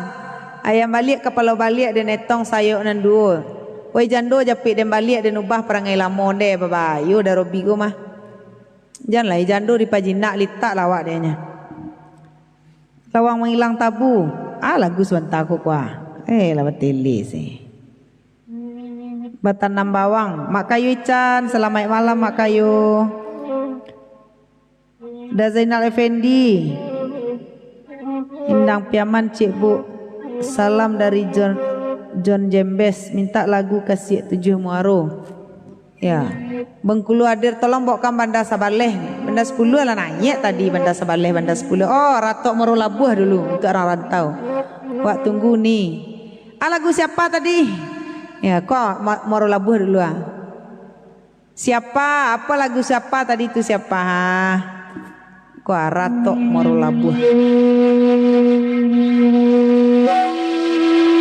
Ayam balik kepala balik dan netong sayuk nan dua. Woi jando japik dan balik dan ubah perangai lamon deh baba. Yo dah robi go mah. Janganlah jando di pajinak litak lawak dehnya. Lawang menghilang tabu. Lagu sebentar aku kuah. Lah betili sih. Batanam bawang. Mak kayu ican. Selamat malam mak kayu. Da Zainal Effendi. Indang Piaman Cik Bu. Salam dari John Jembes. Minta lagu kasih 7 Muaro. Ya. Bengkulu Hadir tolong bawakan Banda Sabaleh. Banda 10 lah naik tadi Banda Sabaleh Banda 10. Oh Ratok Moro Labuh dulu untuk orang rantau. Wak tunggu nih. Lagu siapa tadi? Ya kok Moro Labuh dulu ah. Siapa? Apa lagu siapa tadi itu siapa? Kok Ratok Moro Labuh.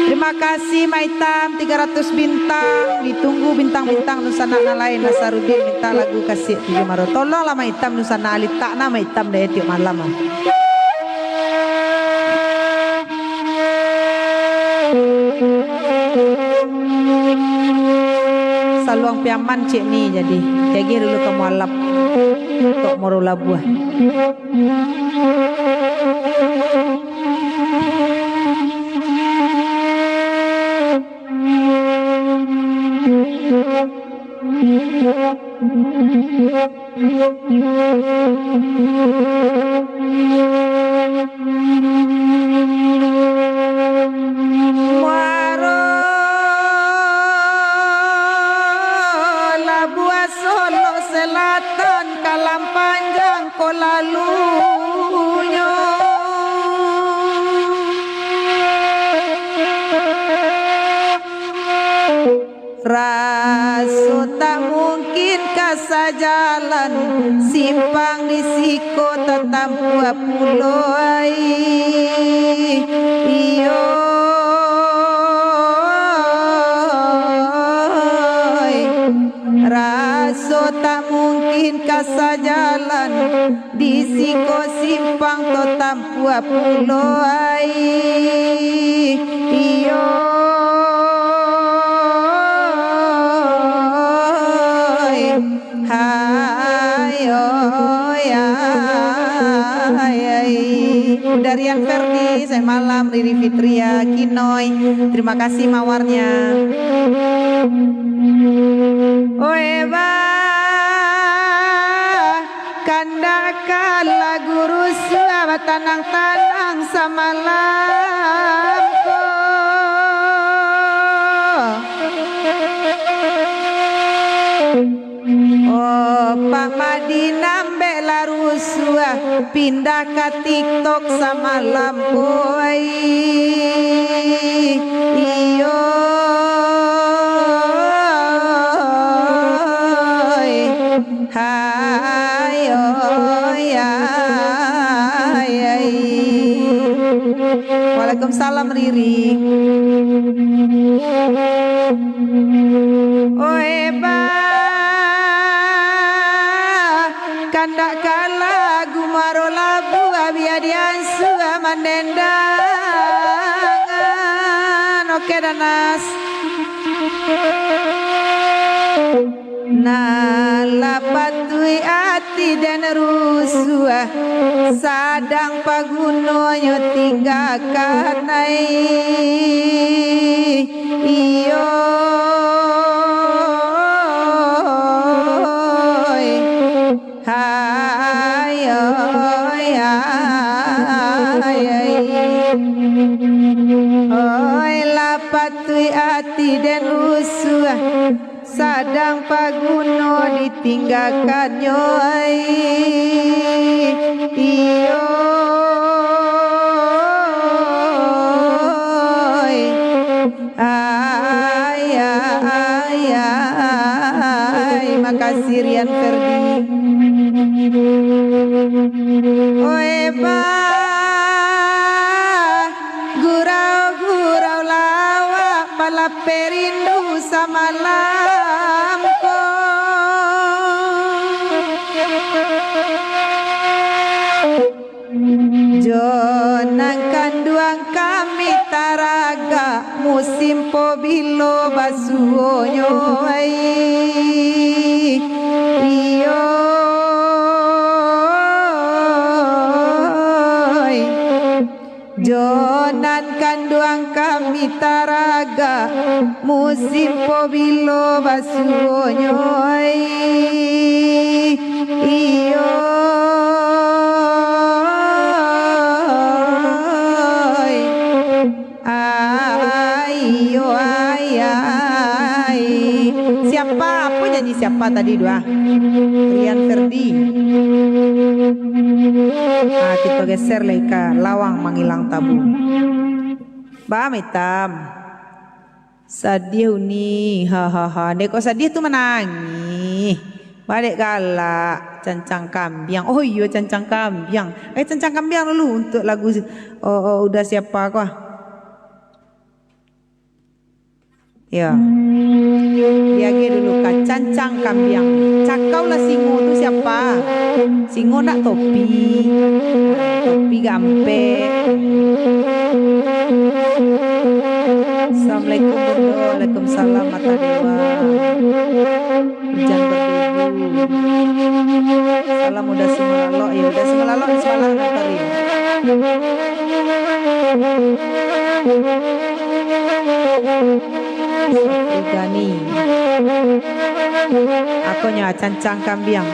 Terima kasih Maitam 300 bintang. Ditunggu bintang-bintang Nusana lain. Nasarudin minta lagu kasih 7 Muaro. Tolonglah Maitam Nusana Alita na Maitam daya tiap malam. Saluang Piaman cik ni jadi. Jagi dulu kamu alap Tok Moro Labuh. Raso tak mungkin kasa jalan simpang di siko tetap buah puloi iyo raso tak mungkin kasa jalan di siko simpang tetap buah puloi iyo Darian Ferdi, saya malam Riri Fitria, Kinoy, terima kasih mawarnya. Oeba, kandaka lagu rusua tanang-tanang samalamku. Oh, Pak Madinah bela rusua pindah ke TikTok sama lampoi iyo hayo ya Waalaikumsalam Riri. Oeba kandak kala gumaro labu abiadian suga mandendangan. Oke Danas. Nalapatui ati dan rusua sadang pagunonyo tiga kanai iyo hayo ya Oi lapatui ati den rusuh sadang paguno ditinggalkan nyoi iyo makasih Rian Ferdi. Oe ba gurau-gurau lawak balap perindu sama lamko jonang kanduang kami taraga musim pobilo basuonyo iyo jonan kanduang kami taraga musim pobilo basuonyo iyo siapa apa nyanyi siapa tadi dua Rian Ferdi. Kita geser lagi ke lawang menghilang tabu Bam hitam sedih uni hahaha deko sedih tuh menangis balik galak cancang kambiang oh iya cancang kambiang cancang kambiang dulu untuk lagu udah siapa kok ya diage dulu kak cancang kambiang cakau lah singo tuh siapa singo nak topi gampe. Assalamualaikum bunda waalaikumsalam mata dewa hujan berdebu salam udah semalalo ya udah semalalo semalam nanti Gani aku nya cancang kambiang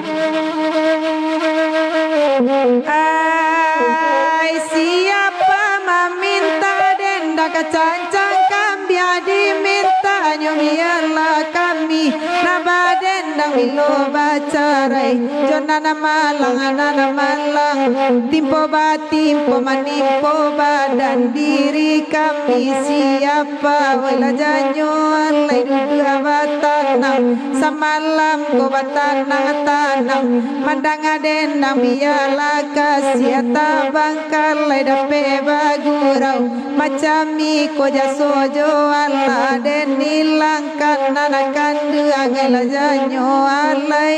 siapa meminta denda ke cancang kambiang diminta nyomialah kami naba dendang milo bacarai jonana malang timpo batimpo manimpo badan diri kami siapa wala janyo alai dudu abatanang samalam ko batanang tanang mandang dendang biala kasiata bangkal lai dape bagurau macami ko jasojo ala den nilangkan nanakan duang janyo alai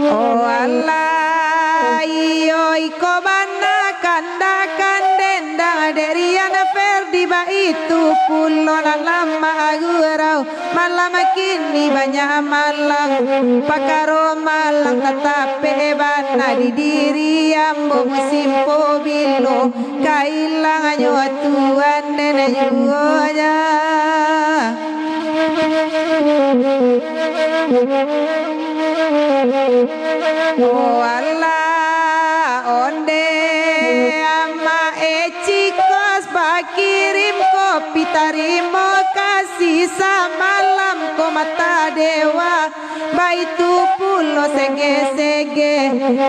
oh alai oi ko bana kandakan dendang deriana Ferdi ba itu pulo lama agurau malam kini banyak malang pakaro malang tetape bana di diri ambo musim pobilo kailang anyo tuan nene juonya oh Allah onde ama ecikos bakirim kopi tarimo kasih samalam ko mata dewa baitu pulo sege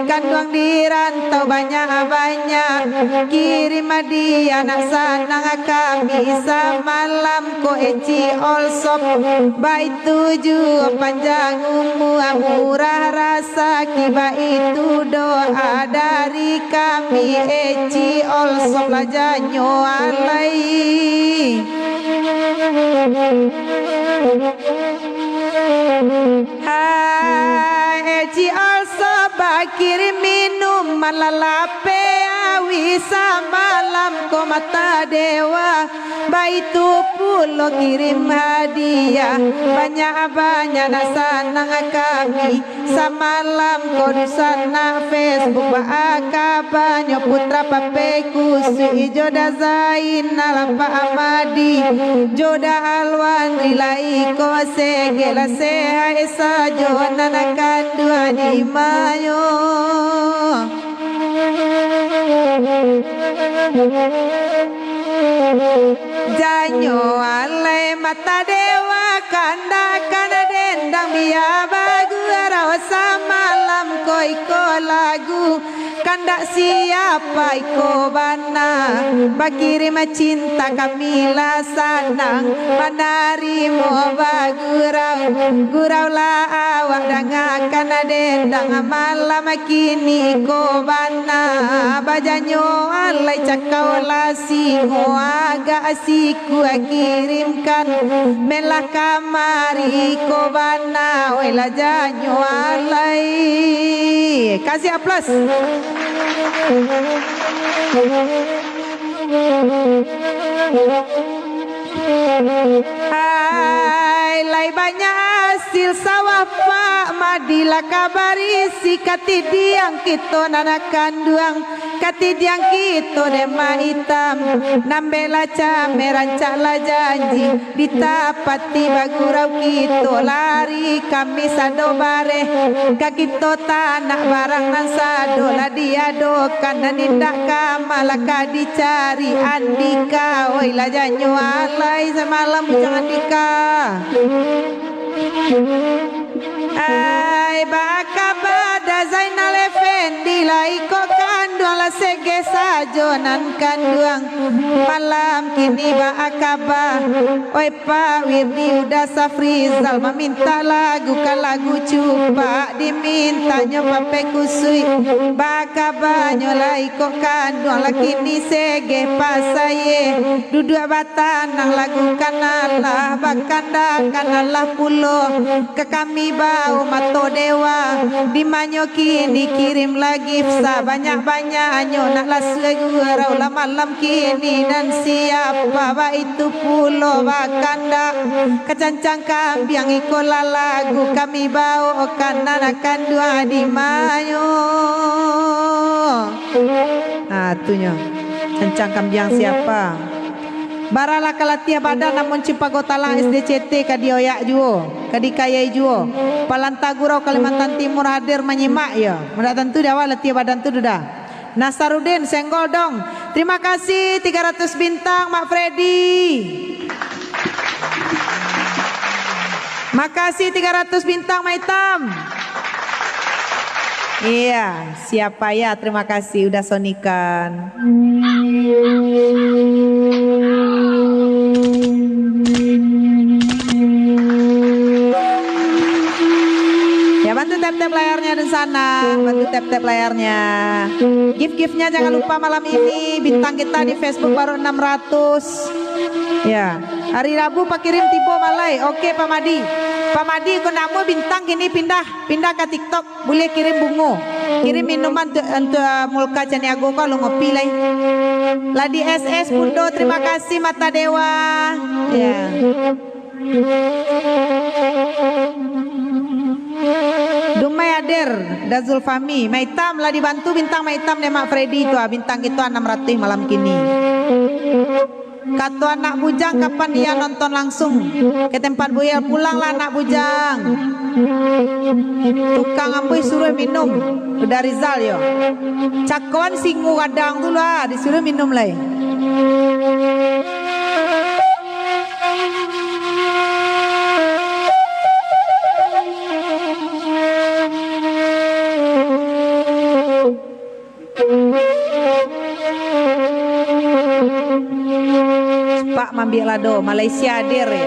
kanduang dirantau banyak kirim adi anak sanang kami samalam ko eci olsop baitu ju panjang murah rasa kiba itu doa dari kami eci olsop lajanyo alai hai eci olsop bakir minum malalape awi samalam ko mata dewa baitu pulo kirim hadiah banyak nasanang kami samalam ko dusana Facebook baaka banyo putra papeku sui joda zain nalapa amadi joda alwan rilai ko segela seha esa jona nakanduani mayo Janyo alai mata dewa kanda kana dendang biya bagu rasa malam koiko lagu kanda siapa iko bana bakirim cinta kami lah sanang manari mo gurau lah awak dangakan dendang malam kini ko bana bajanyo alai cakau lah singo agak asiku kirimkan melah kamari ko bana wela janyo alai kasih aplaus. Hai lai banyak hasil sawah Pak Madila kabari si kati diang kita nanakan duang kati diang kita dema hitam nambela came rancaklah janji ditapati bagurau kita lari kami sado bare kaki to tanah barang nan sado lah diadokan dan indak kamalaka dicari Andika oi lah janyo alai semalam bujang Andika ai baka bada Zainal Effendi lai ko kanduang la sege sajonan kanduang malam kini ba akaba oi Pak Wirdi udah Safrizal meminta lagu ka lagu cupa diminta nyoba pekusui baka banyo lai ko kanduang la kini sege pasaye duduk batanang lagu kanalah bakanda kanalah pulo ke kami bau mato dewa dimanyo kini kirim lagi banyak-banyak anyo nak lasegurau lah malam kini dan siapa ba itu pulo bakanda kecancang kambiang ikola lagu kami bau akan dua dimanyo tunya cancang kambiang siapa barala kalatia badan namun cipagotalang SDCT kadioyak juo kadikayai juo Palantagurau Kalimantan Timur hadir menyimak ya mudah tentu dawa latia badan tu dah Nasarudin senggol dong terima kasih 300 bintang Mak Freddy makasih 300 bintang Maitam iya siapa ya terima kasih udah sonikan bantu tap-tap layarnya di sana, bantu tap-tap layarnya. Gift-giftnya jangan lupa malam ini bintang kita di Facebook baru 600. Ya, hari Rabu Pak kirim tibo malai. Oke Pak Madi. Pak Madi kau namu bintang kini pindah ke TikTok, boleh kirim bungo. Kirim minuman untuk mulka caniago kau lu ngopi lai. Ladi SS Pundo terima kasih Mata Dewa. Ya. Dumai Ader Dazul Fami Maitam lah dibantu bintang Maitam deh Mak Freddy itu bintang itu 600 malam kini. Kata anak bujang kapan dia nonton langsung ke tempat Boyel pulanglah anak bujang. Tukang amboi suruh minum udah Rizal yo. Cakwan singu kadang tu lah disuruh minum lah. Pak Mambi Lado Malaysia hadir ya.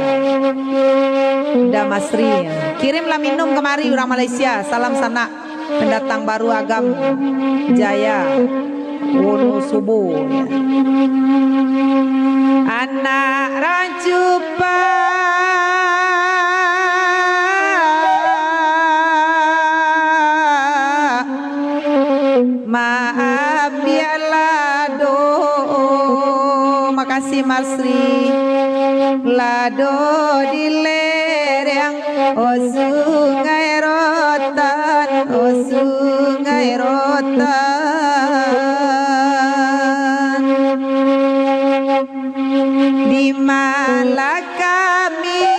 Udah Masri ya. Kirimlah minum kemari orang Malaysia. Salam sana pendatang baru Agam Jaya Wonosobo ya. Anak rancupa maaf ya Lado. Makasih Masri Lado di lereng oh sungai rotan oh sungai rotan di mana kami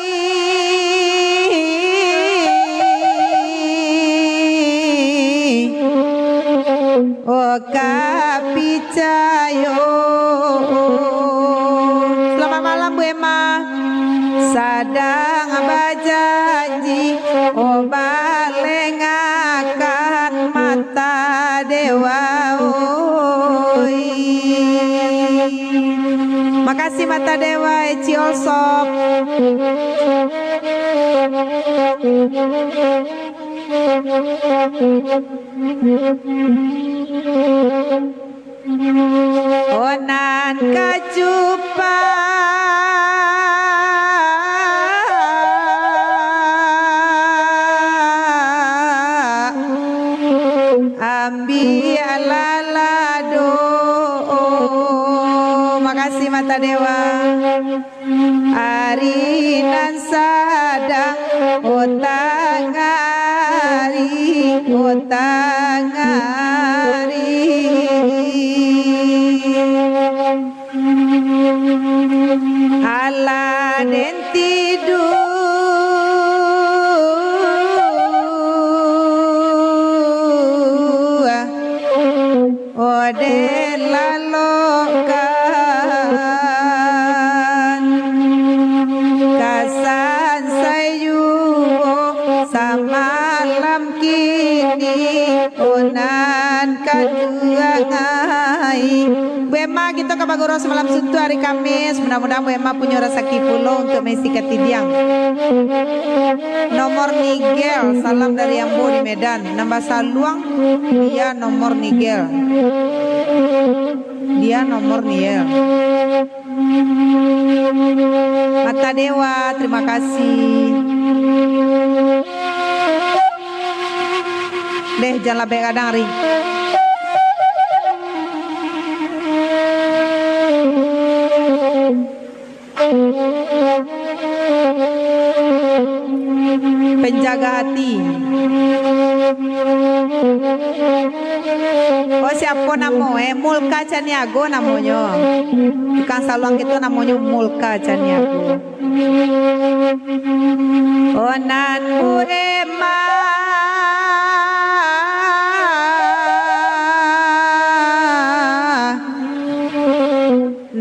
oh kapicayo. Selamat malam Bu Emma. Sadang bajanji oh balengakan mata dewa. Makasih mata dewa Eci Olsop. Onan kacupa ambi alalado. Makasih mata dewa. Arinan sadang otangari ala den tidur ode lalokan kasan sayu samalam kini onan kadua ngai. Bu Emma kita ke Bagoro semalam suntu hari Kamis. Mudah-mudahan Bu Emma punya rezeki pulau untuk mesti ketidiang. Nomor Nigel, salam dari Ambo di Medan. Nambah Saluang, dia nomor Nigel. Dia nomor Nigel. Mata Dewa, terima kasih. Deh, jangan lebih kadang ring. Penjaga hati. Oh siapa namanya? Mulka Caniago namanya. Tukang saluang itu namanya Mulka Caniago. Oh nan Bu Emma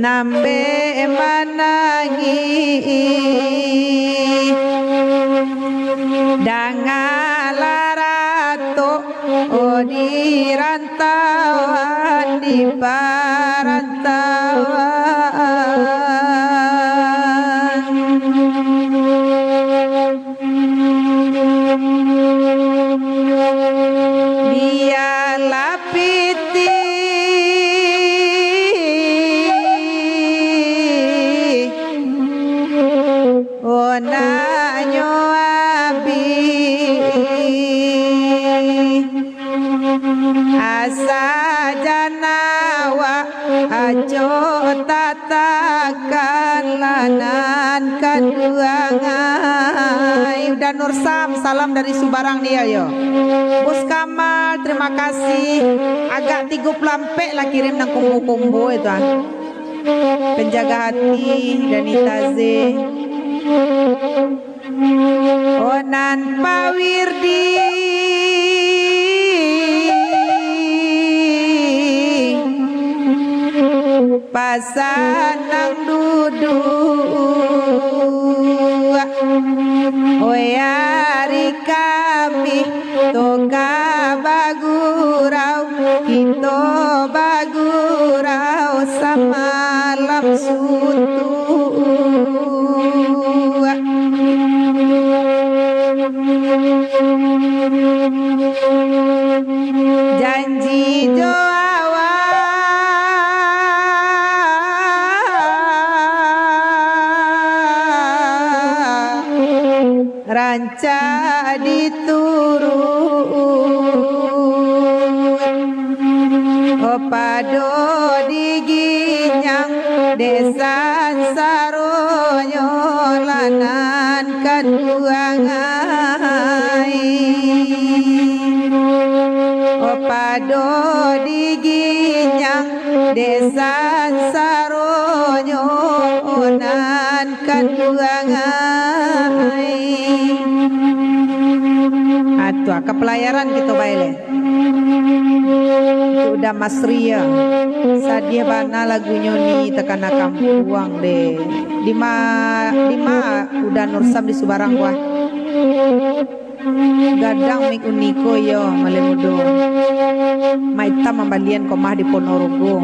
nambe manangi dangalarato oh di rantauan di parantauan dia lapiti onanyo abi asa janawa ajo tatakan lanan kedua ngai. Udah Nursam, salam dari Subarang dia yo. Bos Kamal, terima kasih. Agak 30 lampe lah kirim nang kumbu-kumbu itu ah. Penjaga hati dan Itaze. Onan Pawirdi pasanang duduk oyari kami toka bagurau kita bagurau samalam sutu janji doawa ranca diturun opado diginyang desan saronyo lanan kaduangai opado diginyang desan saronyo lanan kaduangai. Atua ke pelayaran gitu baile. udah Masria sadia bana lagunya ni tekan kampuang deh lima udah Nursam di Subarang wah gadang mik uniko yo malemudo maita mambalian komah di Ponorogo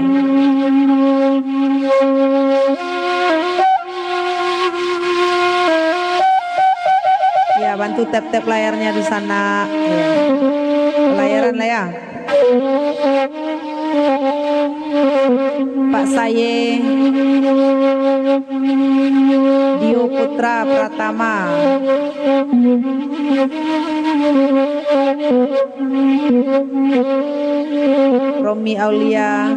ya bantu tap layarnya di sana ya. Layaran lah ya Pak Saye Dio Putra Pratama Romi Aulia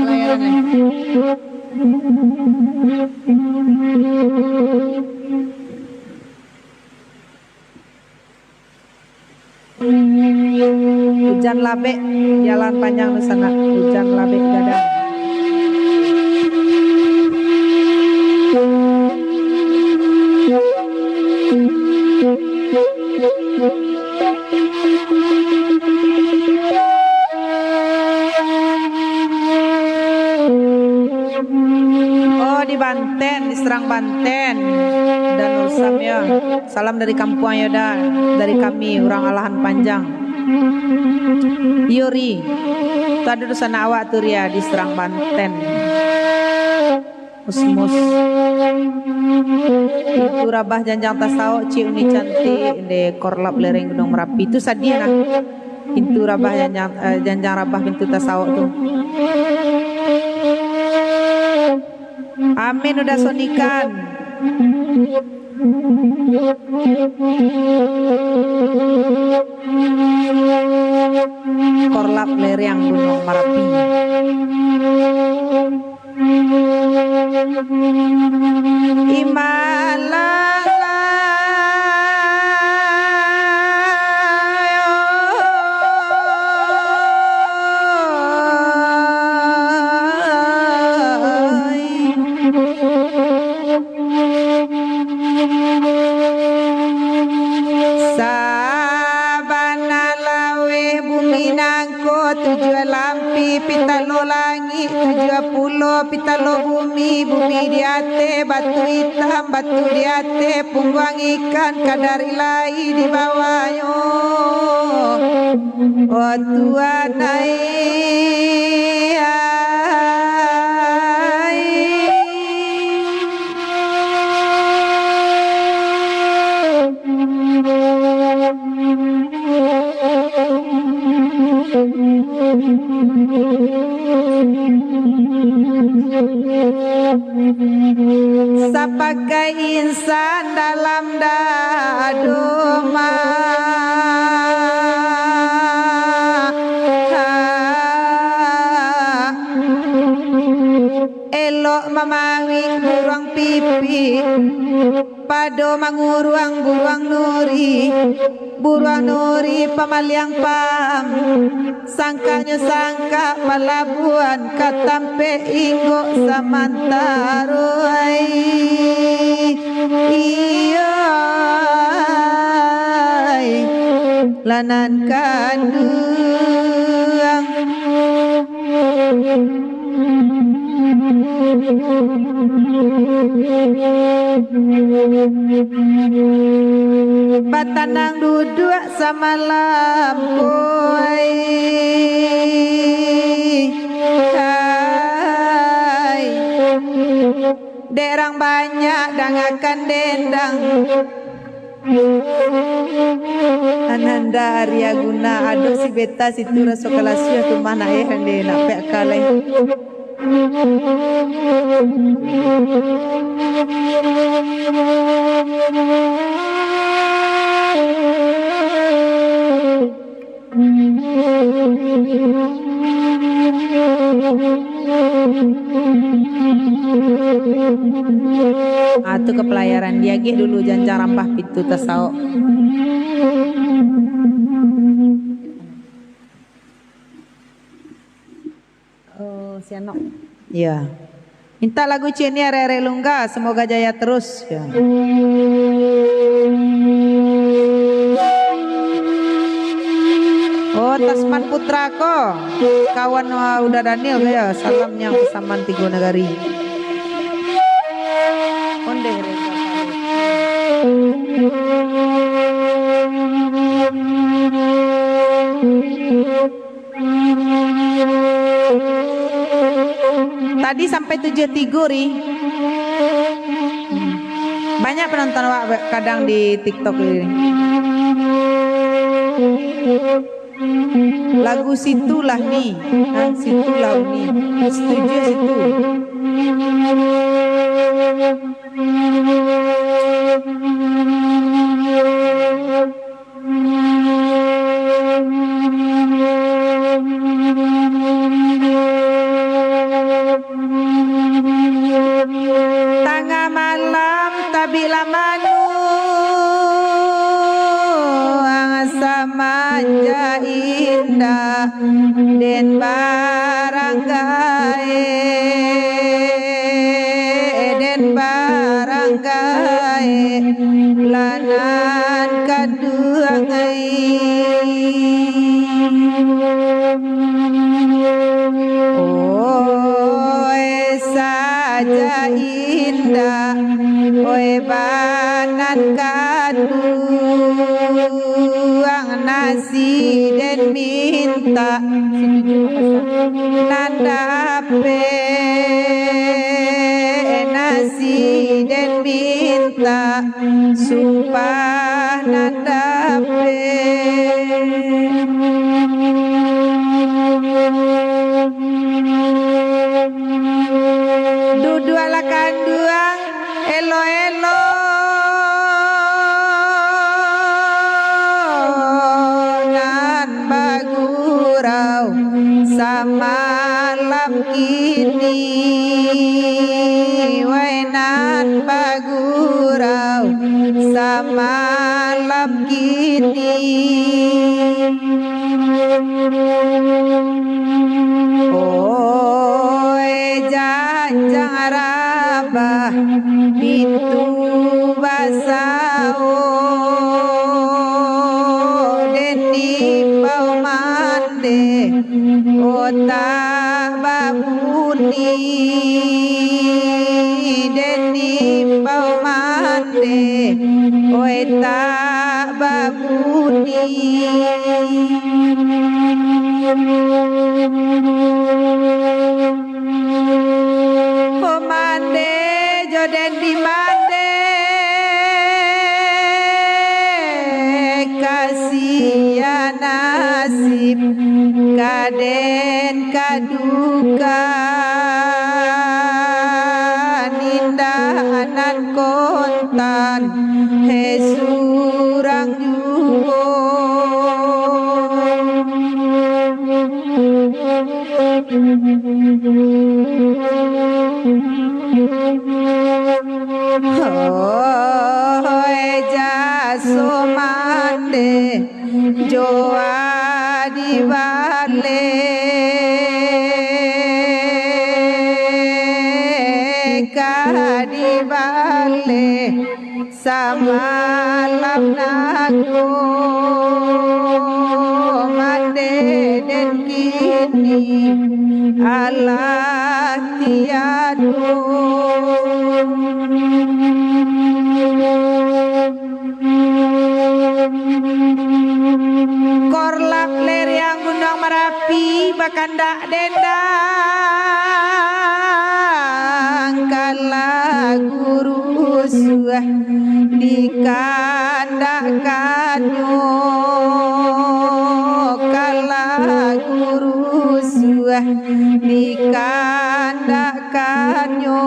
layaran hujan labek jalan panjang di sana hujan labek gadang oh di Banten diserang Banten dan Nursam ya salam dari kampung Yoda dari kami orang Alahan Panjang Yuri tadi di sana awak tuh ya diserang Banten musmus itu Rabah Janjang Tasau Ci Uni cantik de Korlap Lereng Gunung Merapi itu sadia nah itu Rabah Janjang Rabah pintu Tasau tuh amin udah sonikan Korlap Lereng Gunung Merapi tujuh lampi pitalo langit 70 pitalo bumi di ate batu hitam batu di ate punggung ikan kadari lai di bawahnya oh Tuhan sebagai insan dalam dadoma elok mamawi buruang pipi pado manguruang buruang nuri pamaliang pam sangkanya sangka palabuan katampe inggo samantaro iya lanan kanduang batanang duduk sama lampoi hai derang banyak dangakan dendang Ananda Arya Guna aduh si beta si tura sokalasya tu mana hande nak pek kalai Atu ke pelayaran dia dulu janjang rampah pintu tasau. Oh, sianok. Ya. Minta lagu Cini Rere Lungga, semoga jaya terus ya. Oh, Yo Tasman Putra ko kawan udah Daniel ya salam yang pesaman Tigo Negari onde tadi sampai 7 Tiguri banyak penonton Wak kadang di TikTok ini. Lagu situlah nih, situlah nih, setuju situ. Tengah malam tabila manu manja indah den baranggae lanan kaduangai oe saja indah oe banan kaduang nasi dan minta nandape nasi dan minta sumpah nandape duduk ala kanduang elo-elo samalam kini wainan bagurau samalam kini oi janjang rabah pintu basao deni bau mande otak babuni deni bau mande otak babuni mande joden di mande kasihan nasib kaden kaduka nindahanan kontan hesurang jugo eja somande joa di bale di bale samalam nago mande den kini Allah tiado korlap ler yang Gunung Merapi bakandak dendang kala guru suah di kandak kanyo kala guru suah di kandak kanyo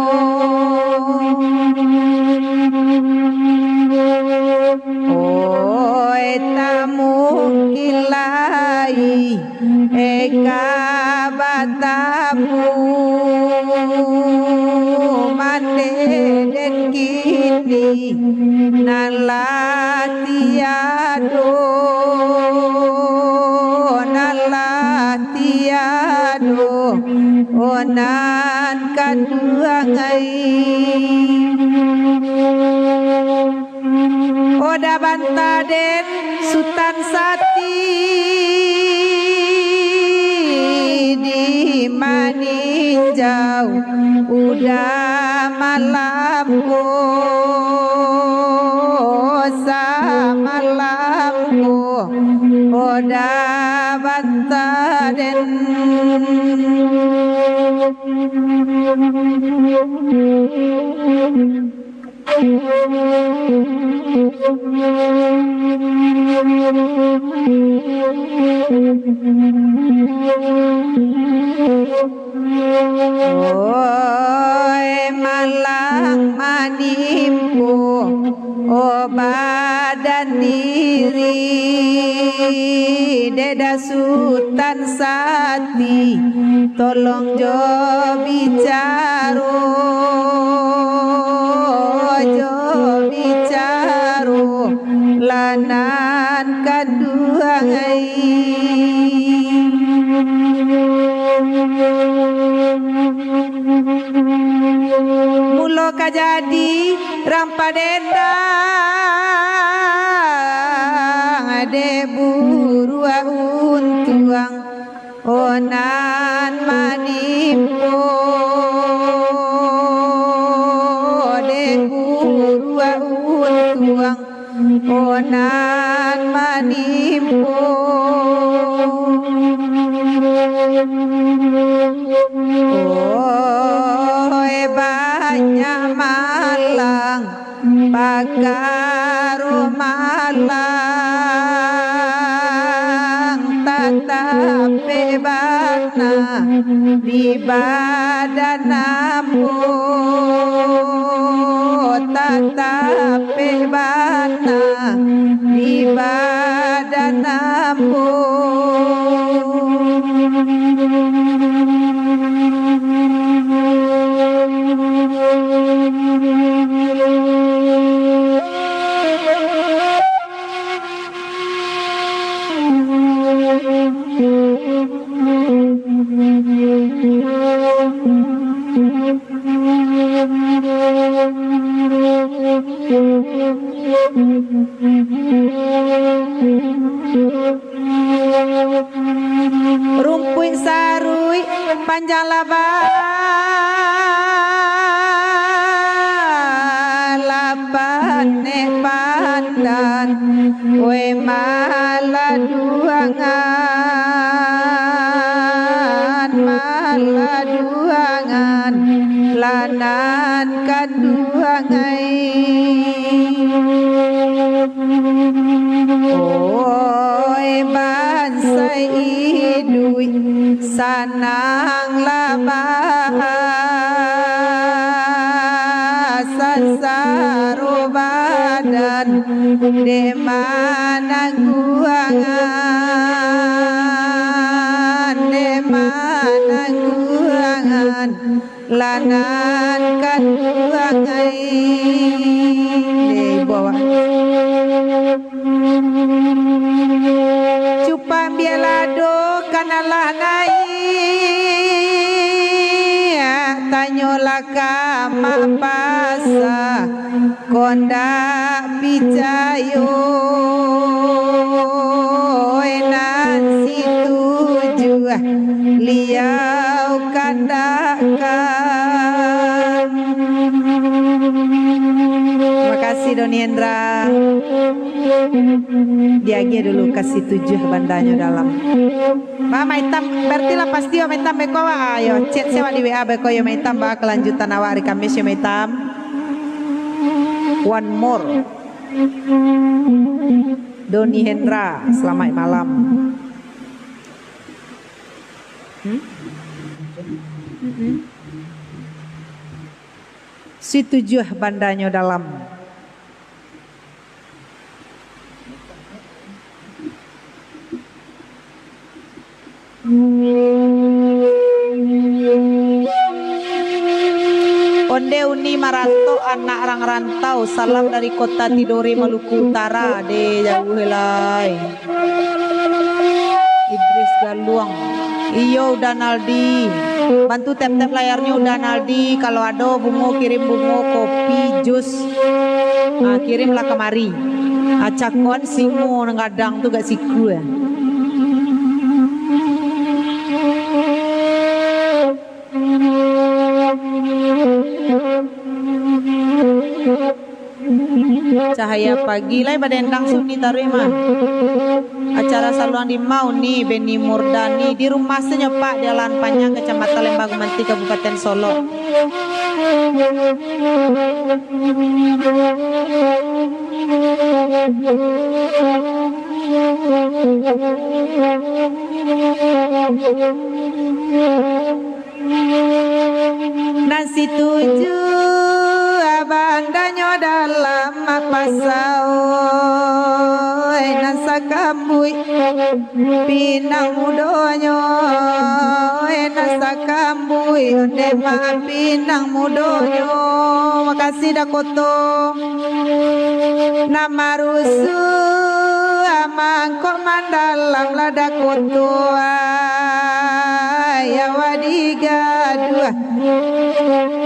tamu kilai eka batamu mande den kini nalatiado onan kaduangai Oda Bantaden Sultan Sati udah malamku samalamku udah bantaden oi malang manimku oh badan diri deda sultan sati tolong jo bicara lanan kaduangai mulo kajadi rampadendang ade buru untuang onan manimpo ade buru untuang onan manimpo oh banyak malang pagaru malang tetapi bana di badan nampu tetapi bana di badan nampu rumpuing sarui panjang lapan nek pandan we maladuangan lanan kaduangai oi bansai idui sanang labah saro badan de mana guangan lanan kaduangai de bawa cupang bielado kanalah nai tanyola kama pasa konda picayo enan situju liau kandakan. Terima kasih Doni Hendra. Diagi dulu kasih 7 bandanya dalam. Mama hitam berarti lah pasti om hitam beko ayo chat sewa di WA beko yo hitam ba kelanjutan awak hari Kamis yo hitam. One more. Doni Hendra, selamat malam. Si 7 bandanya dalam. Onde Uni Maranto anak orang rantau, salam dari kota Tidore Maluku Utara de jauh helai. Idris Galuang, iyo udah Naldi, bantu tap-tap layarnya udah Naldi. Kalau ada bungo kirim bungo, kopi, jus, kirimlah kemari. Acakon singu ngadang tuh gak siku ya. Cahaya Pagi lai badendang suni taruh mah. Acara saluang di Mauni Beni Murdani di rumah senyepak Jalan Panjang Kecamatan Lembang Manti Kabupaten Solo. Nasi tuju abang danyo dalam pasau nasa kambui pinang mudonyo nasa kambui onde ma pinang mudonyo. Makasih Dakoto. Nama rusu amang kok mandalam lada koto ya wadiga dua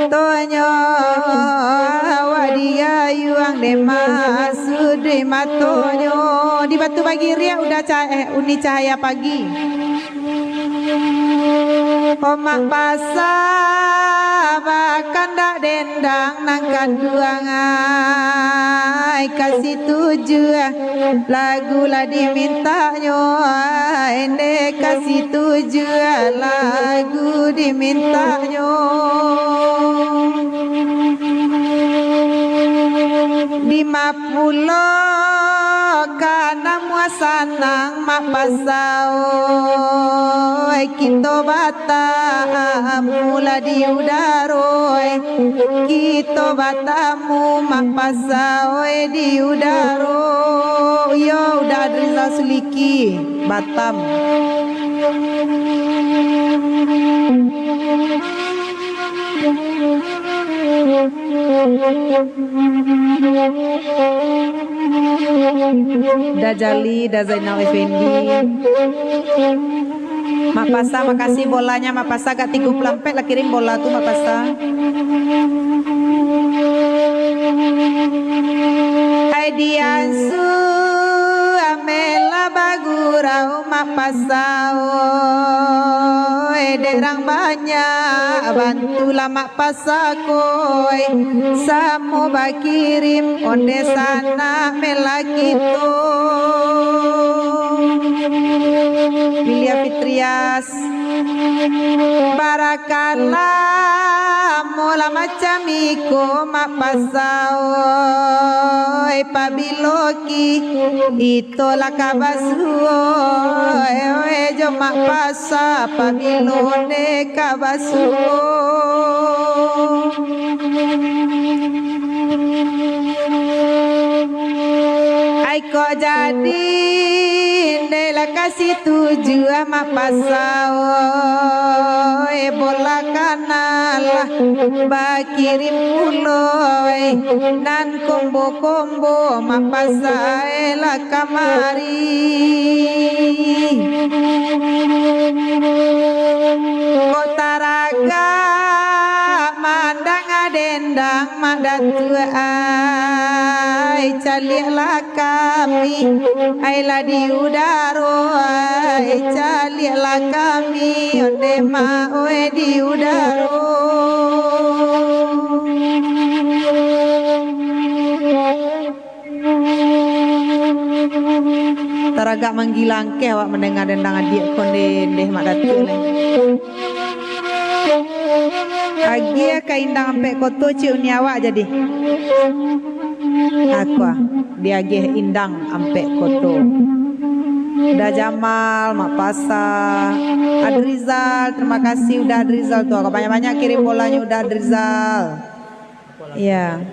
tonyo wadiga yuang dema sudri matonyo di Batu Bagi Ria udah Uni Cahaya Pagi. Omak basah bahkan dak dendang nangkan duangai kasih tuju lagu lah dimintanyo ende kasih tuju lagu dimintanyo. Di Mapulo kana muasanang mak pasau kita bata mula di udaro kita batamu mak pasau di udaro yo udah Rizal Suliki Batam. Dajali Dazainal Effendi Mak Pasa makasih bolanya Mak Pasa gak 34 lah kirim bola tuh Mak Pasa. Aidiansu Amela Bagurau Mak Pasau derang banyak bantulah Mak Pasakoi samu bakirim onde sana melakito. Wilia Fitrias Barakallah mula macam iko Mak Pasau pabiloki itolah kabasuo jo Mak Pasa pabilone kabasuo. Aiko jadi nela kasih tuju Mak Pasau bola kanalah bakirim puloi nan kombo Mak Pasai la kamari kotaraga mandang adendang mandatu ai calilah kami ai la di udaro ai calilah kami onde ma oe di udaro. Taragak manggilang ke awak mendengar dendang adik konde deh mak datu le. Agia kaindang ampe koto ciu ni awak jadi. Aku dia agih indang ampe koto. Udah Jamal, Mak Pasa, Adrizal, terima kasih udah Adrizal tuh. Banyak-banyak kirim bolanya udah Adrizal. Iya.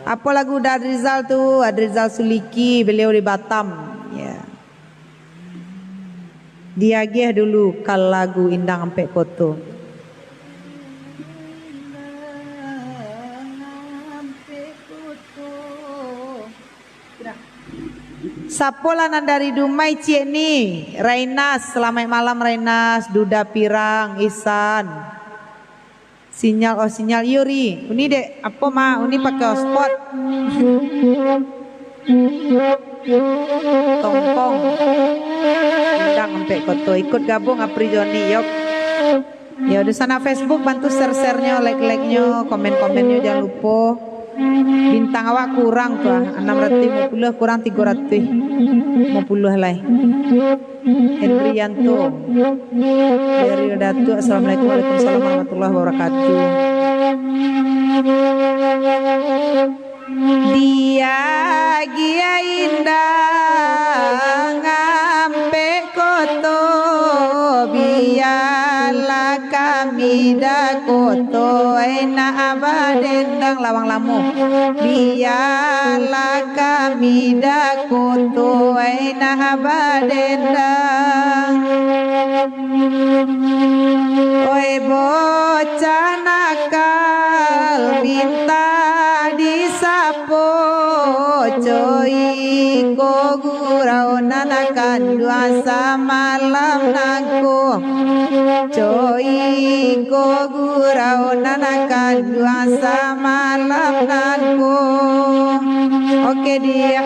Apa lagu udah Adrizal tuh? Adrizal Suliki, beliau di Batam. Ya. Dia agih dulu kal lagu indang ampe koto. Sapola nandari dumai cie ni Rainas, selamat malam Rainas, Duda Pirang, Isan. Sinyal Yuri. Uni dek apa mah? Uni pakai hotspot. Tongkong. Indang sampai koto ikut gabung Apri Joni yok. Ya udah sana Facebook bantu share-nya, like-nya, komen-komennya jangan lupa. Bintang awak kurang tuh 650 kurang 350 lah. Hendrianto dari Datu. Assalamualaikum warahmatullahi wabarakatuh. Dia gia indah ngampe koto biarlah kami dah koto enak abadendang lawang lamu biarlah kami dah koto enak abadendang oi bocah nakal minta disapo coy ko gurau nanakan dua samalam nangko coy ko gurau nanakan dua samalam nangko. Oke dia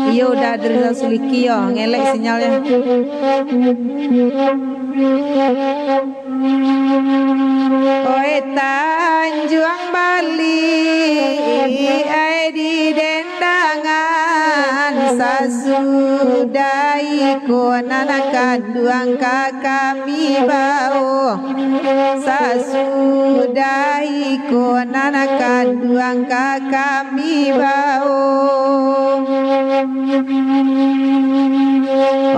iya udah ada Suliki yo ngelek sinyalnya. Oi Tanjung Bali ai di dendangan sasudai ko nanakan duang kami bau sasudai ko nanakan duang kami bau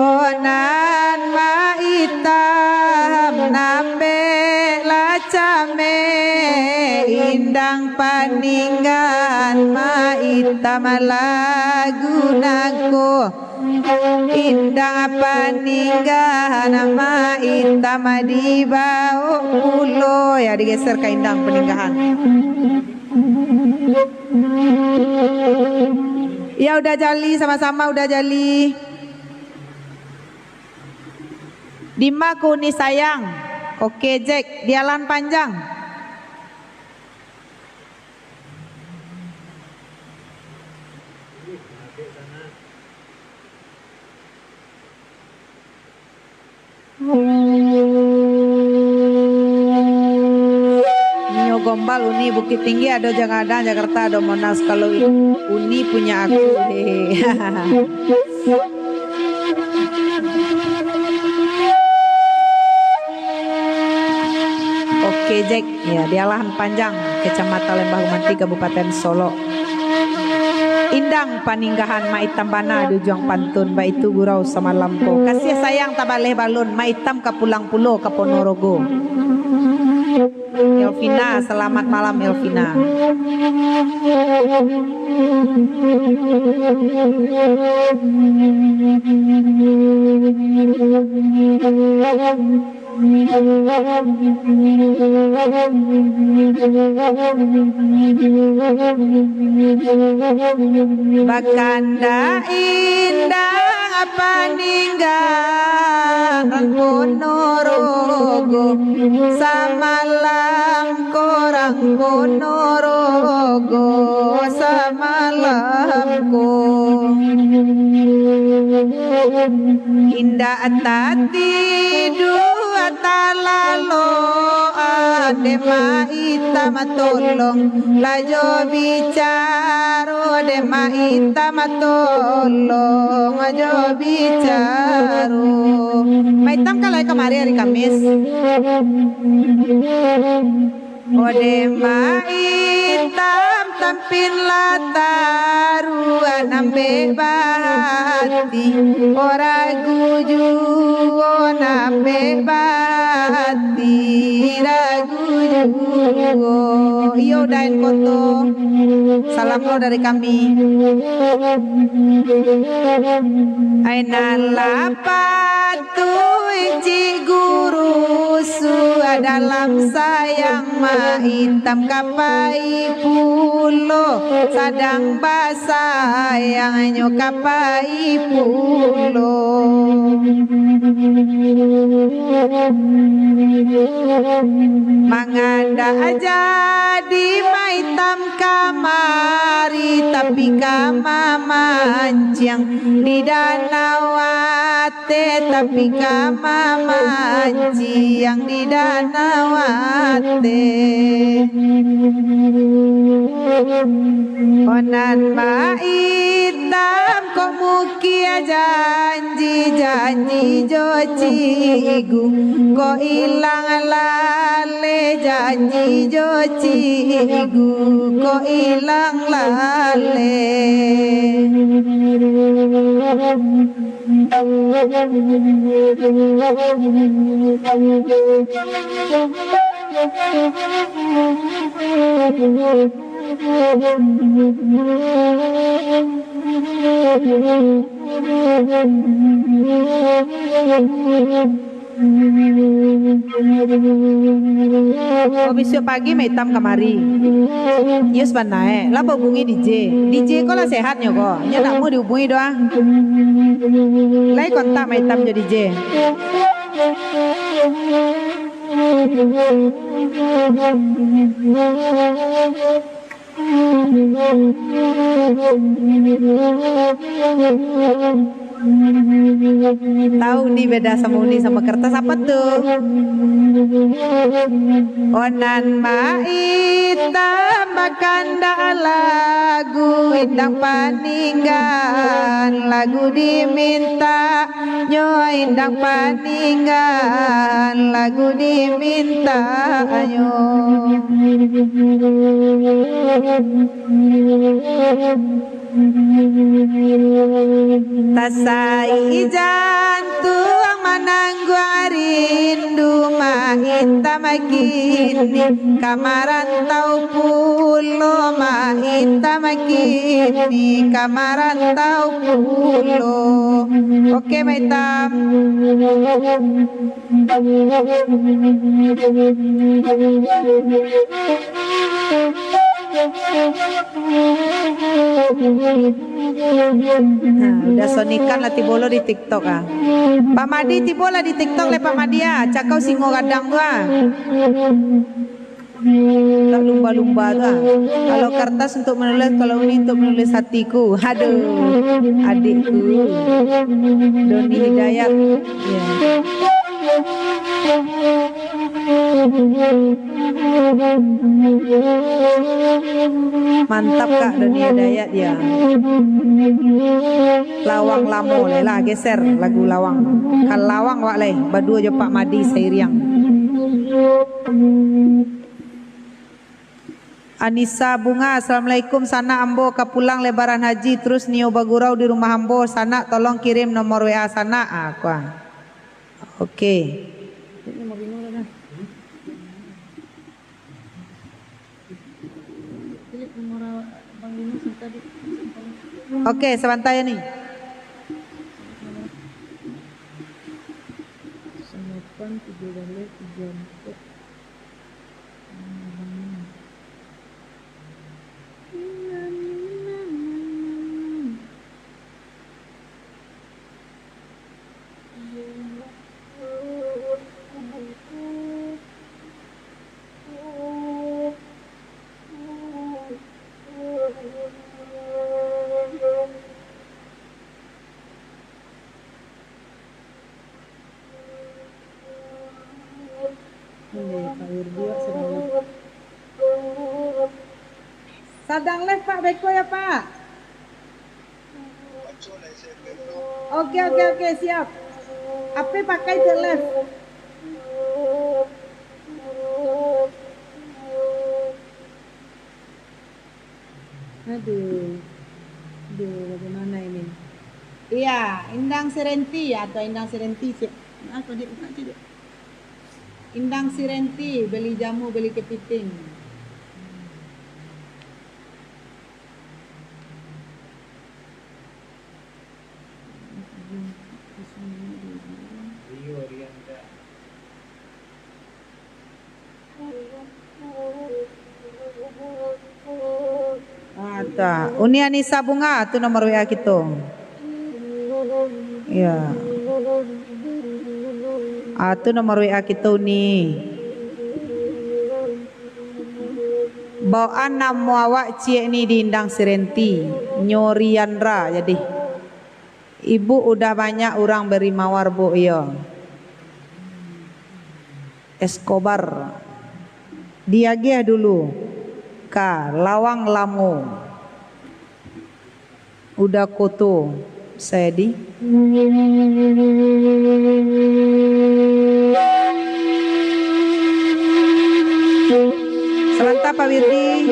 onan maitam nambe lacame indang paninggan maitam lagu nangko indang paninggan maitam di bau ulo ya digeser ke indang peninggahan. Ya udah jali sama-sama udah jali. Dima kuni sayang. Oke Jack, dialan panjang. Nyo Gombal Uni Bukit Tinggi ada Jangadan Jakarta ada Monas kalau Uni punya aku. Oke Jack, ya dia lahan panjang Kecamatan Lembah Umanti Kabupaten Solo. Indang paninggahan maitam bana dujuang pantun baitu gurau sama lampu. Kasih sayang tabaleh balun maitam ka pulang pulo ka Ponorogo. Elvina, selamat malam Elvina. Bakanda indah paninggang Ponorogo samalam korang Ponorogo samalamku indah atati dua talalo adema hitam tolong lajo bicaro adema hitam tolong lajo bicaro maitam kalai kemari hari Kamis odema hitam tampin lataru anambe bahati ora guju nambe bahati raguju iyo dain koto salam lo dari kami aina lapatu inci guru su ada dalam sayang ma hitam kapai pulo sadang basayang kapai pulo mangada aja di maitam kamari tapi kama mancing di danau ate tapi kama mancing di danau ate onan maitam kok mukia janji jo cigu kok ilang lale janji jo cigu kok ilang lale Oh besok pagi maitam kamari. Yes banae. Lah hubungi DJ kok lah sehatnya kok. Nya nak mau dihubungi doang. Lai kontak maitam jo DJ. Tahu nih beda sama uni sama kertas apa tuh? Onan maita makanda lagu indang paninggan lagu diminta nyo indang paninggan lagu diminta nyo tasai jantung manangguang rindu mahita makini kamaran tau pulo mahita makini kamaran tau pulo. Oke maitam. Nah, udah sonikan lah tibolo di TikTok ah. Pak Madi tibola di TikTok le Pak Madi ah. Cakau singo kadang tu ah. Tak lumba-lumba tu ah. Kalau kertas untuk menulis, kalau ini untuk menulis hatiku. Aduh, adikku. Doni Hidayat. Ya. Mantap Kak Doni Hidayat ya. Lawang lamo le lah geser lagu lawang. Kan lawang wak le berdua je Pak Madi Sairiang. Anissa Bunga, Assalamualaikum. Sana ambo kapulang lebaran haji terus nio bagurau di rumah ambo. Sana tolong kirim nomor WA sana. Aku. Oke. Oke, sebentar ya nih. Sadang live Pak Beko ya Pak. Oke siap. Apa pakai the live? Aduh, bagaimana ini? Iya, Indang Sirenti atau Indang Sirenti sih. Apa dia buka sih? Indang Sirenti, beli jamu, beli kepiting. Ata, Uni Anissa Bunga tu nomor WA kita. Ya. Tu nomor WA kita Uni. Bawaan nama awak cik ni diindang Sirenti, Nyoriandra jadi. Ibu udah banyak orang beri mawar bu ya. Escobar. Diagih dulu. Lawang Lamu. Udah koto. Saya di. Selantar Pak Wirdi.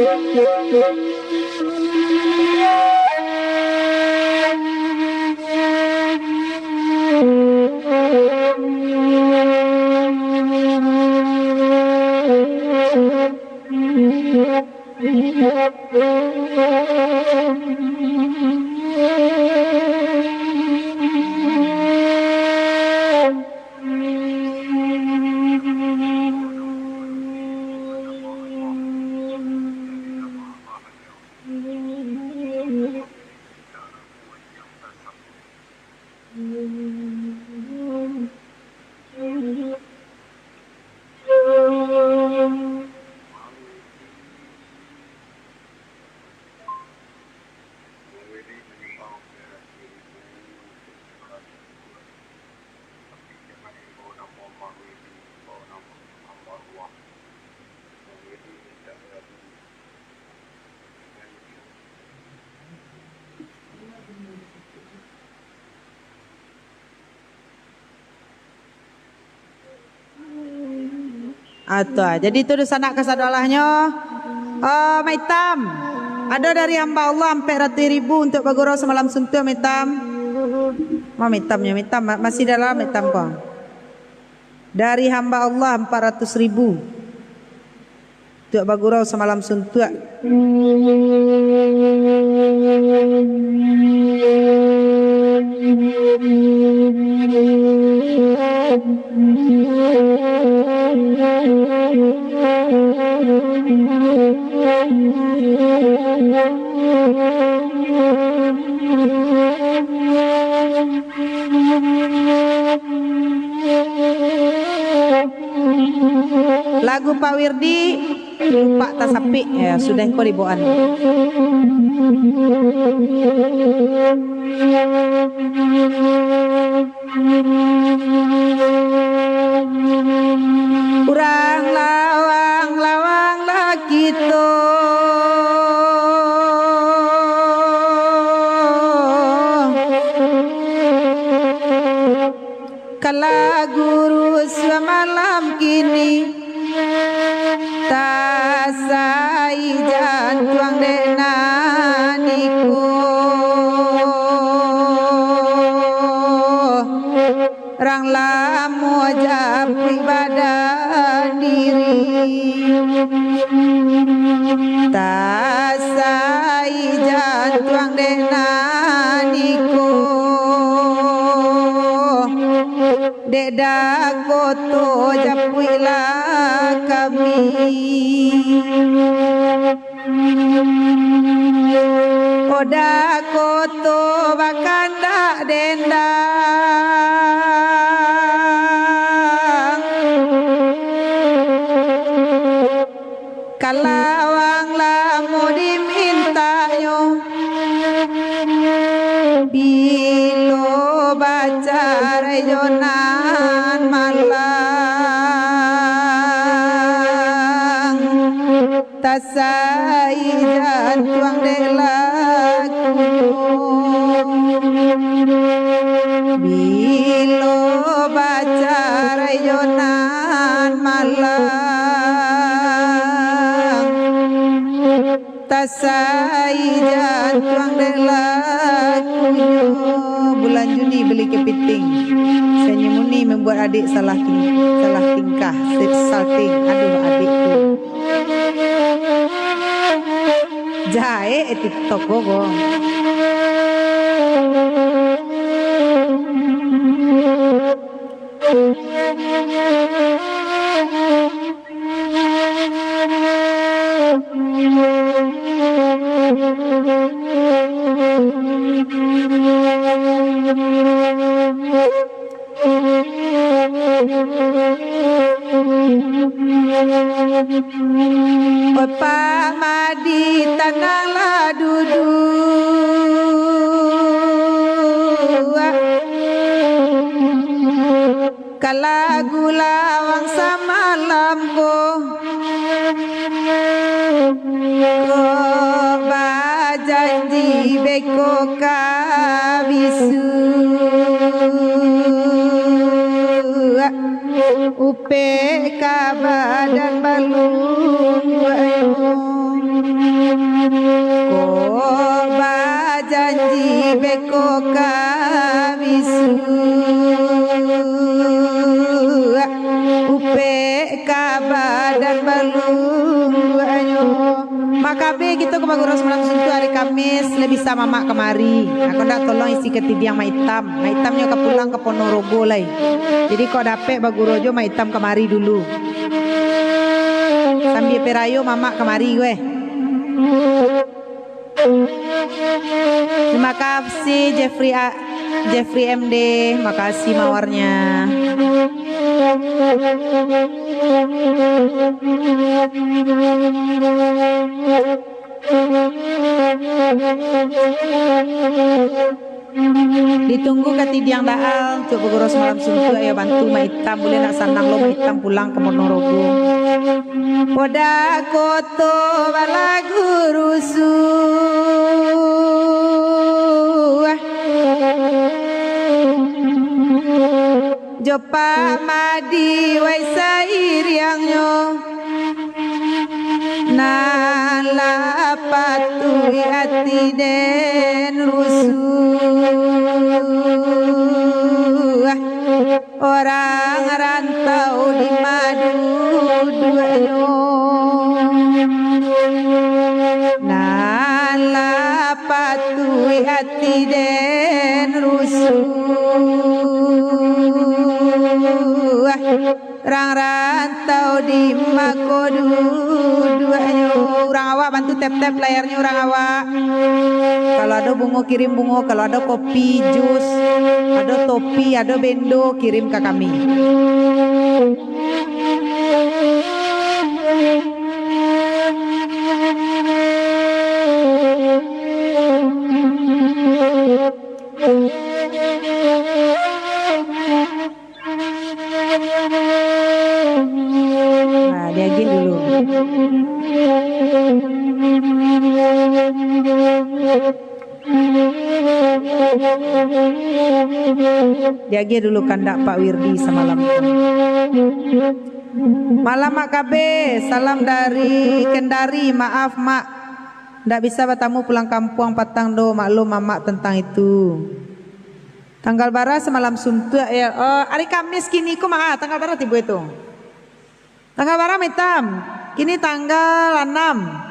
Jadi itu sanak kesadalahnya. Maitam. Ada dari hamba Allah sampai ratus ribu untuk bagurau semalam suntuk Maitam. Maitamnya Maitam masih dalam Maitam kok. Dari hamba Allah 400.000 untuk bagurau semalam suntuk. Lagu Pak Wirdi lupa tasapi ya sudah kau dibawaan. Kurang lawang lagi to kala guru semalam kini tasai jantuang denaniku rang lamu japu badan diri tasai jantuang denaniku deda koto japuila kami oda koto bakanda dendang kalawang lamu dimintanyo bilo baca rejonan malang tasai jantuang delaku bilo baca rejonan malang tasai jantuang delaku. Bulan Juni beli kepiting. Saya Muni membuat adik salah tingkah, salting. Aduh adikku. Jahe TikTok gogo. lawang samalam ko bajanji beko kabisu upe kabadan balung ko bajanji beko kabisu upe kabadan balung makabe gitu ke Baguro semalam suntu hari Kamis lebih sama mak kemari aku ndak tolong isi ketidiang maitamnya ke pulang ke Ponorogo lai jadi kok dapet Baguro jo maitam kemari dulu sambil perayo mama kemari gue. Terima kasih Jeffrey MD, makasih mawarnya. Ditunggu ketidiang daal untuk Baguro semalam suntu ya bantu maitam boleh nak sanang lo maitam pulang ke Ponorogo. Poda koto balagurusu Jopa madi waisair yang nyo nala patui ati den rusu orang rantau di madu dua yo nala patui ati den rusu orang rantau di makodu dua yo orang awak bantu tap-tap layarnya orang awak kalau ada bungo kirim bungo kalau ada kopi jus ada topi ada bendo kirim ke kami. Nah, diagin dulu. Diagin dulu kandak Pak Wirdi semalam. Malam Mak Kabe, salam dari Kendari. Maaf Mak, ndak bisa bertamu pulang kampung patang do maklum Mamak tentang itu. Tanggal bara semalam suntu ya. Hari Kamis kini ku tanggal bara tiba itu. Tanggal bara metam. Kini tanggal 6.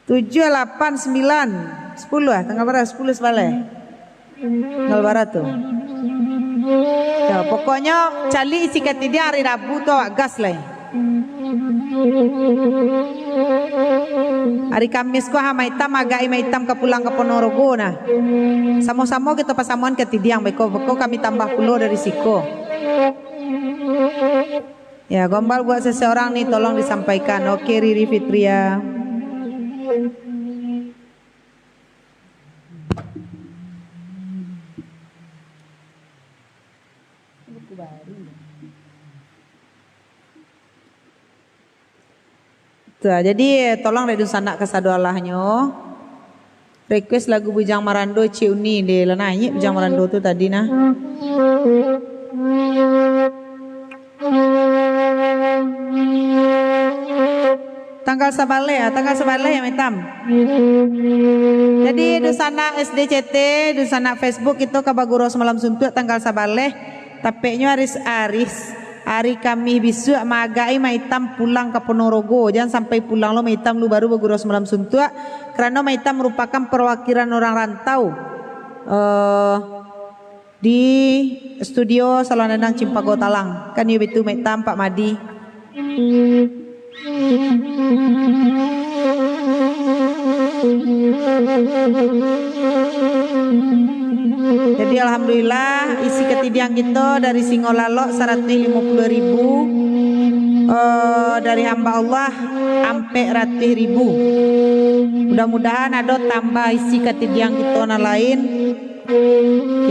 7, 8, 9, 10 tanggal bara 10 sebalik. Tanggal bara tuh. Ya, pokoknya cali isi ketidian hari Rabu tuh gas lah. Hari Kamis ku maitam agai maitam ke pulang ke Ponorogo nah. Samo-samo kita pasamuan ketidiang beko kami tambah pulau dari siko. Ya, gombal buat seseorang nih tolong disampaikan. Oke Riri Fitria. Tuh, jadi tolong redun sanak kesadu Allahnya. Request lagu Bujang Marando Ciuni deh lah nyanyi Bujang Marando tuh tadi nah. Tanggal sabale ya metam. Jadi dusana SDCT, dusana Facebook itu ke Baguro semalam suntuk tanggal sabale. Tapeknya aris hari kami bisu magai maitam pulang ke Ponorogo. Jangan sampai pulang lo maitam lu baru Baguro semalam suntuk. Karena maitam merupakan perwakilan orang rantau di studio Salon Danang Cimpago Talang. Kan yuk itu maitam Pak Madi. Jadi alhamdulillah isi ketidiang kita dari Singolalo 150.000 dari hamba Allah sampai 100.000. Mudah-mudahan ada tambah isi ketidiang kita na lain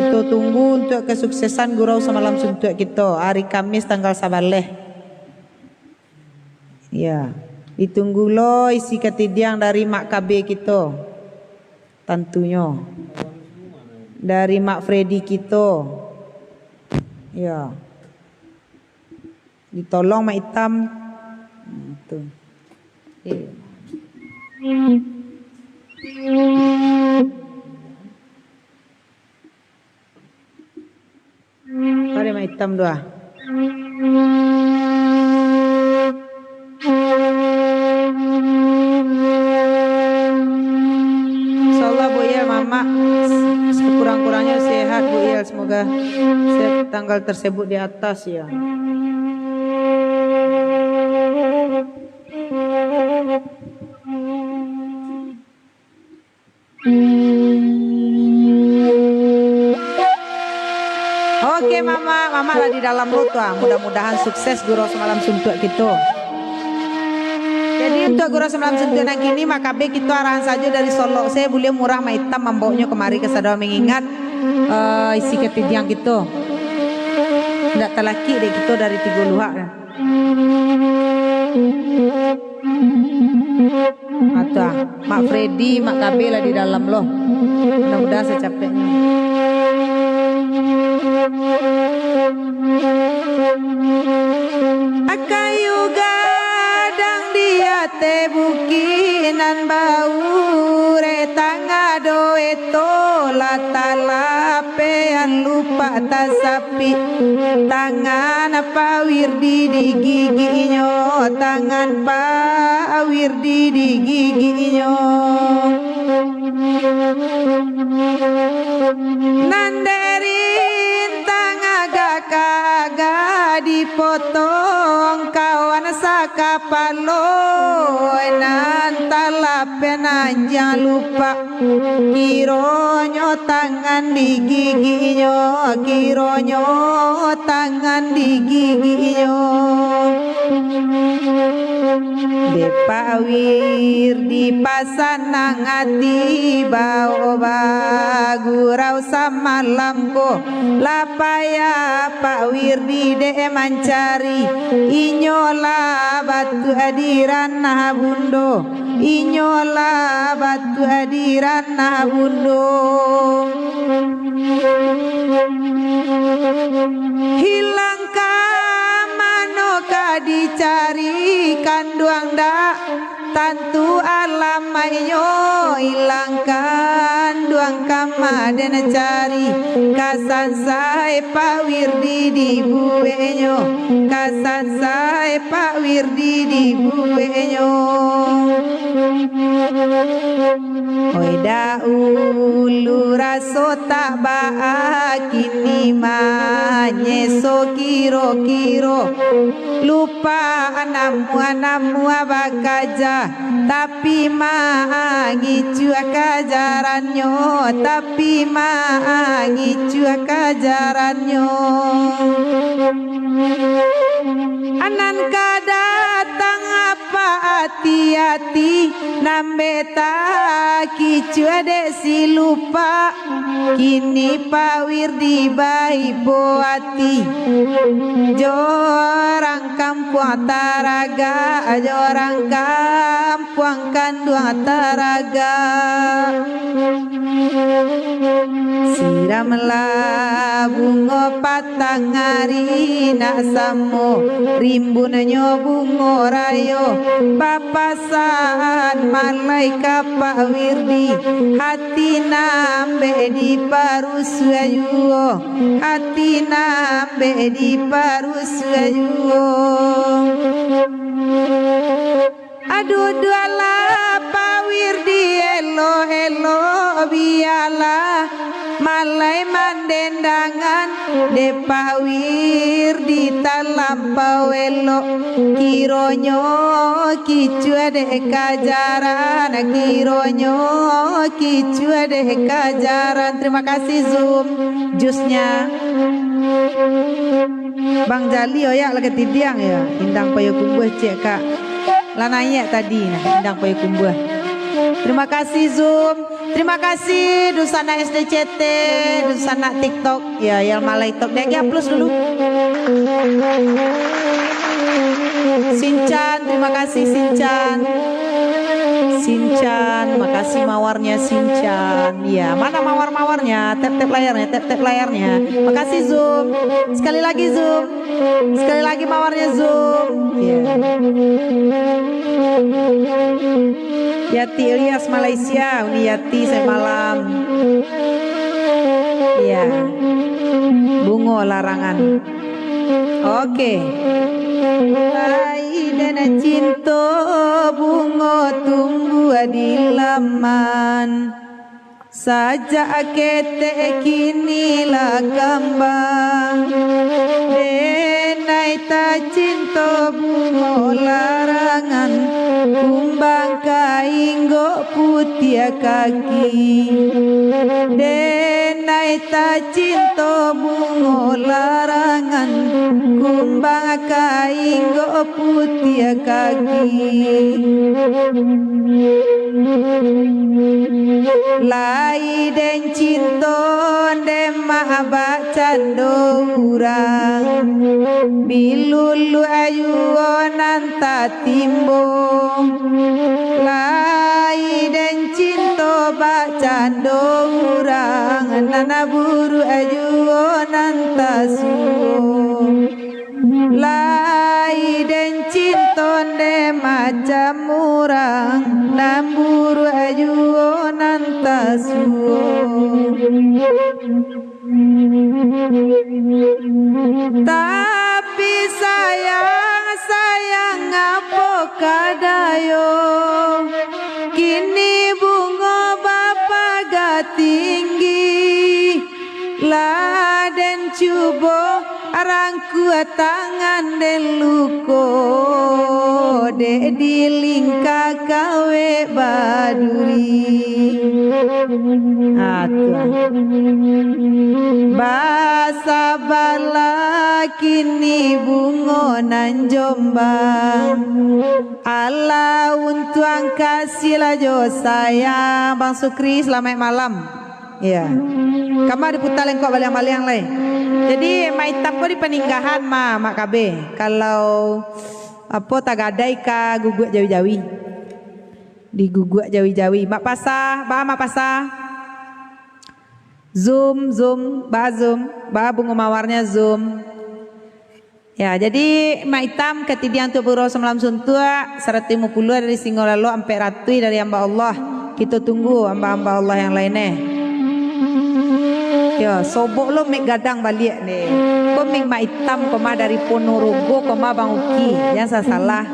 Kita tunggu untuk kesuksesan Gurau Semalam Suntuk kita hari Kamis tanggal 11. Ya, ditunggu lo isi ketidiang dari Mak KB kita. Tentunya. Dari Mak Freddy kita. Ya. Ditolong Mak Hitam. Tuh. Mari Mak Hitam doa. Insyaallah Bu Yel Mama sekurang-kurangnya sehat Bu Yel, semoga tanggal tersebut di atas ya. Oke Mama lah di dalam lo tuh. Mudah-mudahan sukses Gurau Semalam Suntuk kita. Jadi untuk Gurau Semalam Suntuk yang kini Makabe kita arahan saja dari Solo. Saya boleh murah Mak Hitam membawanya kemari ke Sadar mengingat isi ketidiang kita. Tidak telaki deh kita dari Tiga Luhak kan. Atau Mak Freddy, Mak KB lah di dalam loh. Mudah-mudahan secapeknya. Akayu gadang dia tebukinan bau retanga doeto latalapean lupa tasapi tangan apa wirdi di giginya tangan pa wirdi di giginya nanderin tangaga kaga dipotong kawan sakapaloy nantalapen aja lupa kironyo tangan di giginya kironyo tangan di giginya depawir di pasanang ati bau bagurau samalam ko lapaya Pak Wirdi de mancari inyola batu hadiran nah bundo inyola batu hadiran nah bundo hilang manoka dicari kanduang dak tantu alam mayo hilangkan duang kama dan cari kasan saya Pak Wirdi di buenyo kasan saya Pak Wirdi di buenyo oi ulu raso tak kini manyeso kiro-kiro lupa anamu bakaja tapi mangicu kajarannya tapi mangicu kajarannya anan kadatang apa hati-hati nambeta kicu adek si lupa kini Pak Wirdi bayi boati jorang kampung taraga jorang kampung kanduang taraga siramlah bunga patang hari nak samo rimbunnya bunga rayo papasan malaikat Pak Wirdi hati nambe di parusayuo hati nambe di parusayuo aduh dualah Pak Wirdi elo elo bialah malai mandendangan de Pak Wirdi talampau elo kironyo kicu ade kajaran kironyo kicu ade kajaran. Terima kasih Zoom jusnya Bang Jali ya lagi tidiang ya indang payo kumbuh cek kak lananya tadi nah indang payo kumbuh. Terima kasih Zoom Terima kasih Dusana SDCT, Dusana TikTok. Ya, yang malai TikTok dia plus dulu. Sinchan, terima kasih Sinchan. Sinchan, makasih mawarnya Sinchan. Ya, mana mawar-mawarnya? Tap-tap layarnya, tap-tap layarnya. Makasih Zoom. Sekali lagi Zoom. Sekali lagi mawarnya Zoom. Ya. Yati Ilyas Malaysia, Uni Yati saya malam. Ya. Bungo larangan. Oke. Lai dana cinta bunga tumbuh di laman saja kete kini lah kembang denai ta cinta bunga larangan kumbang kainggo putih kaki denai ta cinta bunga larangan kumbang kainggo putih kaki lai den cinta den maha cando urang bilulu ayuonan ta timbo lai den cinta cando urang nana buru ayuonan ta suo lai den cinta den macam urang namburu ayuonan ta suo tapi sayang apa kadayo kini bunga bapa ga tinggi laden cubo arangku tangan den luko de dilingka kawe baduri basa bala kini bungo nan jombang Allah untuk kasih lajo sayang Bang Sukri selamat malam ya kamar diputar lengkok baliang-baliang lain jadi maitam ko di peninggahan mak kabe kalau apa tagadai ka guguk jawi-jawi di guguk jawi-jawi mak pasah zoom bah bunga mawarnya zoom ya jadi maitam ketidian tu buro semalam suntua 150 dari Singolalo sampai ratui dari hamba Allah kita tunggu hamba-hamba Allah yang lainnya ya sobok lo mek gadang balik nih kau mek mak hitam koma dari Ponorogo koma Bang Uki jangan salah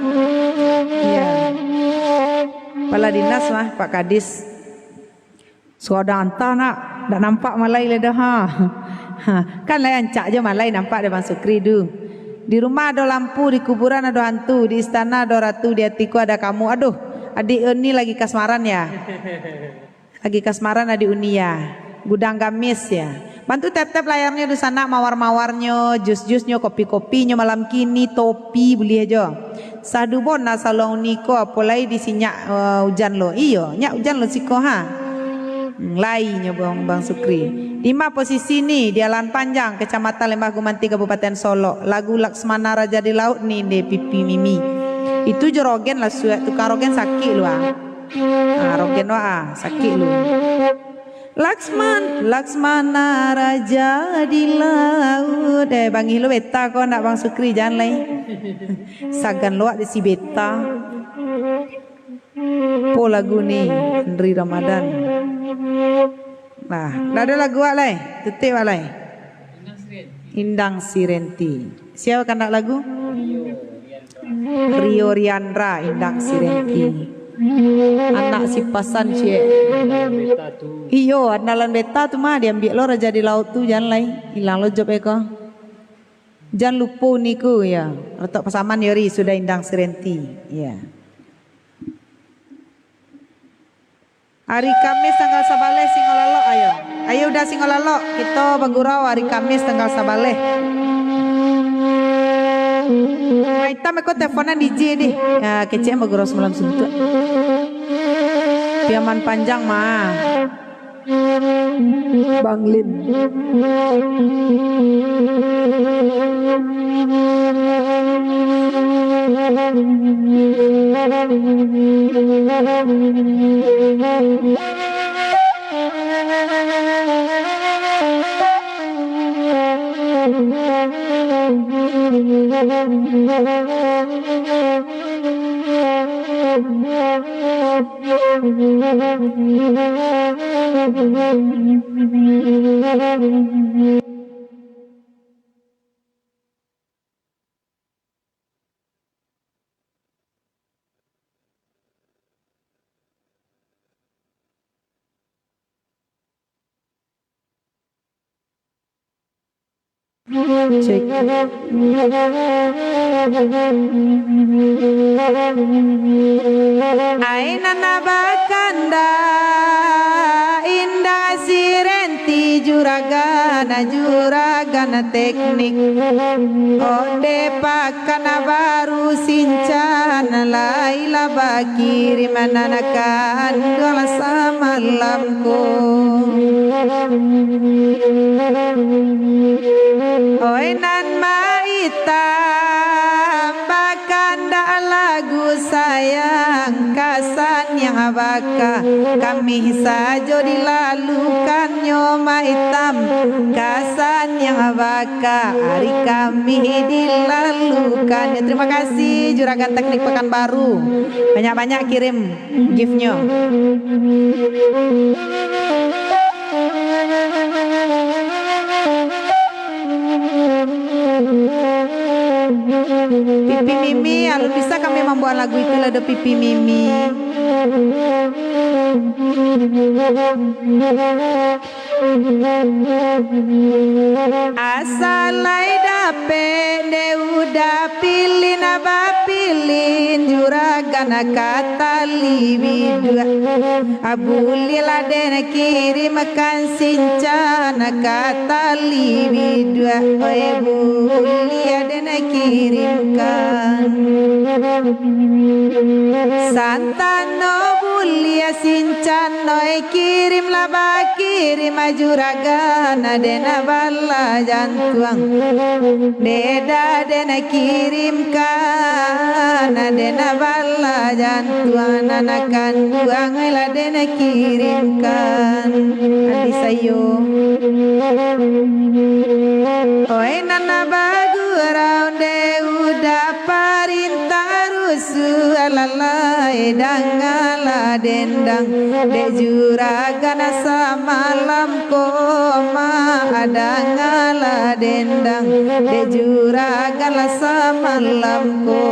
ya kepala dinas mah Pak Kadis suara anta nak tak nampak malai le dah kan layan cak je malai nampak ada Bang Sukri du di rumah ada lampu di kuburan ada hantu di istana ada ratu di hatiku ada kamu aduh adik Uni lagi kasmaran ya lagi kasmaran adik Uni ya gudang gamis ya bantu tap-tap layarnya di sana mawar-mawarnya jus-jusnya kopi-kopinya malam kini topi beli aja sadu bona salong niko apalai di sinyak hujan lo iyo nyak hujan lo siko ha lainnya Bang Sukri 5 posisi nih di Alan Panjang Kecamatan Lembah Gumanti Kabupaten Solo lagu Laksmana Raja di Laut nih di pipi mimi itu jorogen lah suat tukang rogen sakit lu rogen sakit lu Laksmana Raja di laut Bang Hilo beta kok nak Bang Sukri jangan lain sagan luak di si beta po lagu ni Henry Ramadan nah ada lagu alai tutik alai Indang Sirenti siapa kan nak lagu Rio Riandra Indang Sirenti anak si pasan cie iyo analan beta tu mah diambil lo Raja di Laut tu jangan lain hilang lo job eko jangan lupa niku ya letak pasaman yori sudah Indang Sirenti ya hari Kamis tanggal sabaleh Singolalo ayo udah Singolalo kita bagurau hari Kamis tanggal sabaleh Maitam aku teleponan DJ deh ya kecil bagurau semalam suntuk piaman panjang mah Bang Lim. Cek. Aina nabakanda indah sirenti juragana teknik ode pakana baru sincana laila bakiri mananakan dola samalamku oi nan maitam bakanda lagu sayang kasan yang abaka kami sajo dilalukan nyoma hitam kasan yang abaka hari kami dilalukan ya, terima kasih Juragan Teknik Pekanbaru banyak-banyak kirim giftnya. Pipi Mimi, kalau bisa kami membuat lagu itu ada Pipi Mimi. Asalai dape ne udah pilih naba pilih juragana kata liwi dua abulila dene kirim makan sincana kata liwi dua oe bulia dene kirimkan santano bulia sincana kirim laba kirim juragana dena bala jantuang deda dena kirimkan dena bala jantuang anakan buang la dena kirimkan adi sayo oi nana bagurau de udah parintah rusu alalai dangala dendang de juragana samalam koma ada ngala dendang de juragana samalam ko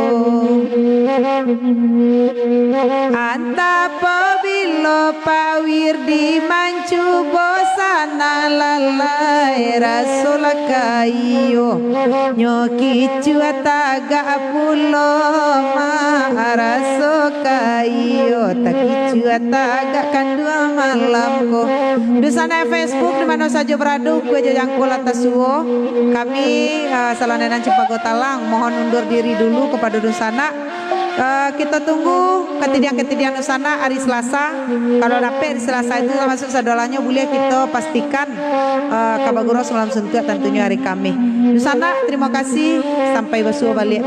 anta pabilo pawir di mancu bosana lalai rasul kayo nyoki cuataga pulo ma raso kayo taki cuataga kandua malam ko di sana Facebook di mana saja berada gue jajangkul atas suwo kami Salanenan Cipagotalang mohon undur diri dulu kepada Dusana. Kita tunggu ketidian Usana hari Selasa. Kalau dapet hari Selasa itu masuk sadolanya boleh kita pastikan kabaguro semalam sentuh tentunya hari kami. Usana terima kasih sampai besok balik.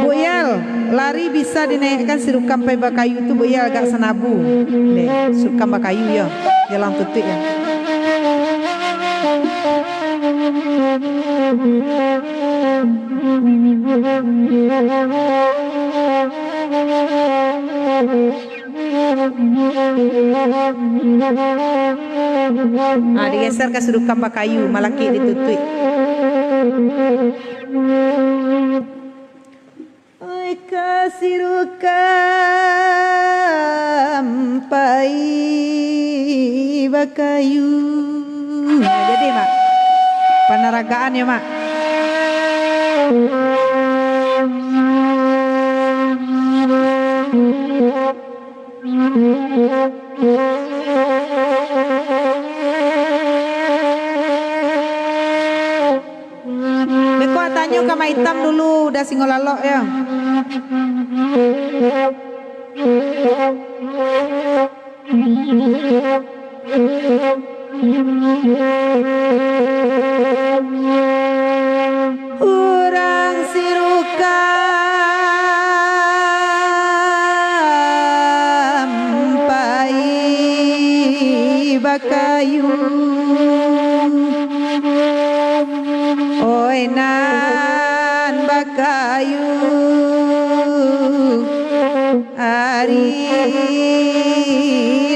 Boyal lari bisa dinaikkan sirup kampai bakayu itu boyal agak senabu. Nih sirup kampai bakayu ya jalan tutup ya. Digeser ke sudut kampak kayu malaki ditutup. Oi kasih kampai bakayu. Nah, jadi mak panaragaan ya mak. Beko tanya kama hitam dulu udah singolalo ya. Urang sirukam pai bakayu oi nan bakayu ari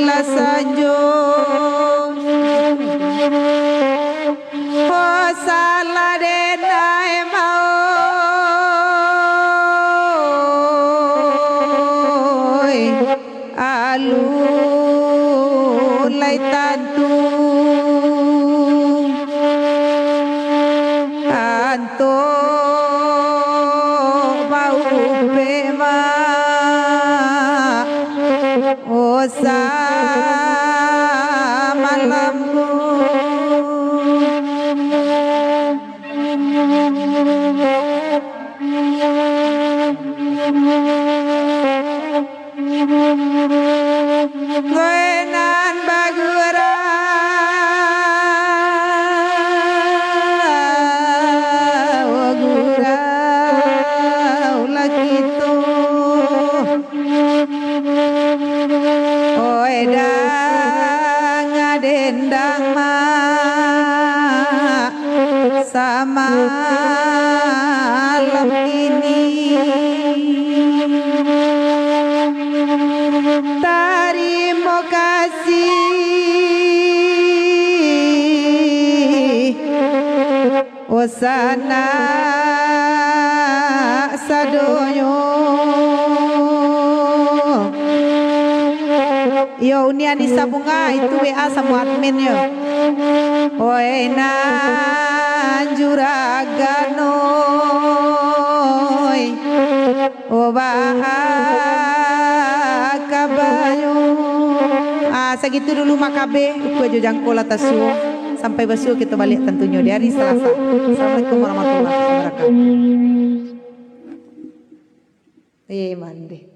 lasanjo oh salah denai mau alu lai tantu anto bau pema osa malamku goenan bagura ogura ulakito oedang adendang ma sama malam ini terima kasih osana sadoyo yo unian disabunga itu WA sama admin yo oi nan juraganoi oba kabayo segitu dulu makabe aku aja jangkol atas sampai besok kita balik tentunya di hari Selasa. Assalamualaikum warahmatullahi wabarakatuh. Mandi.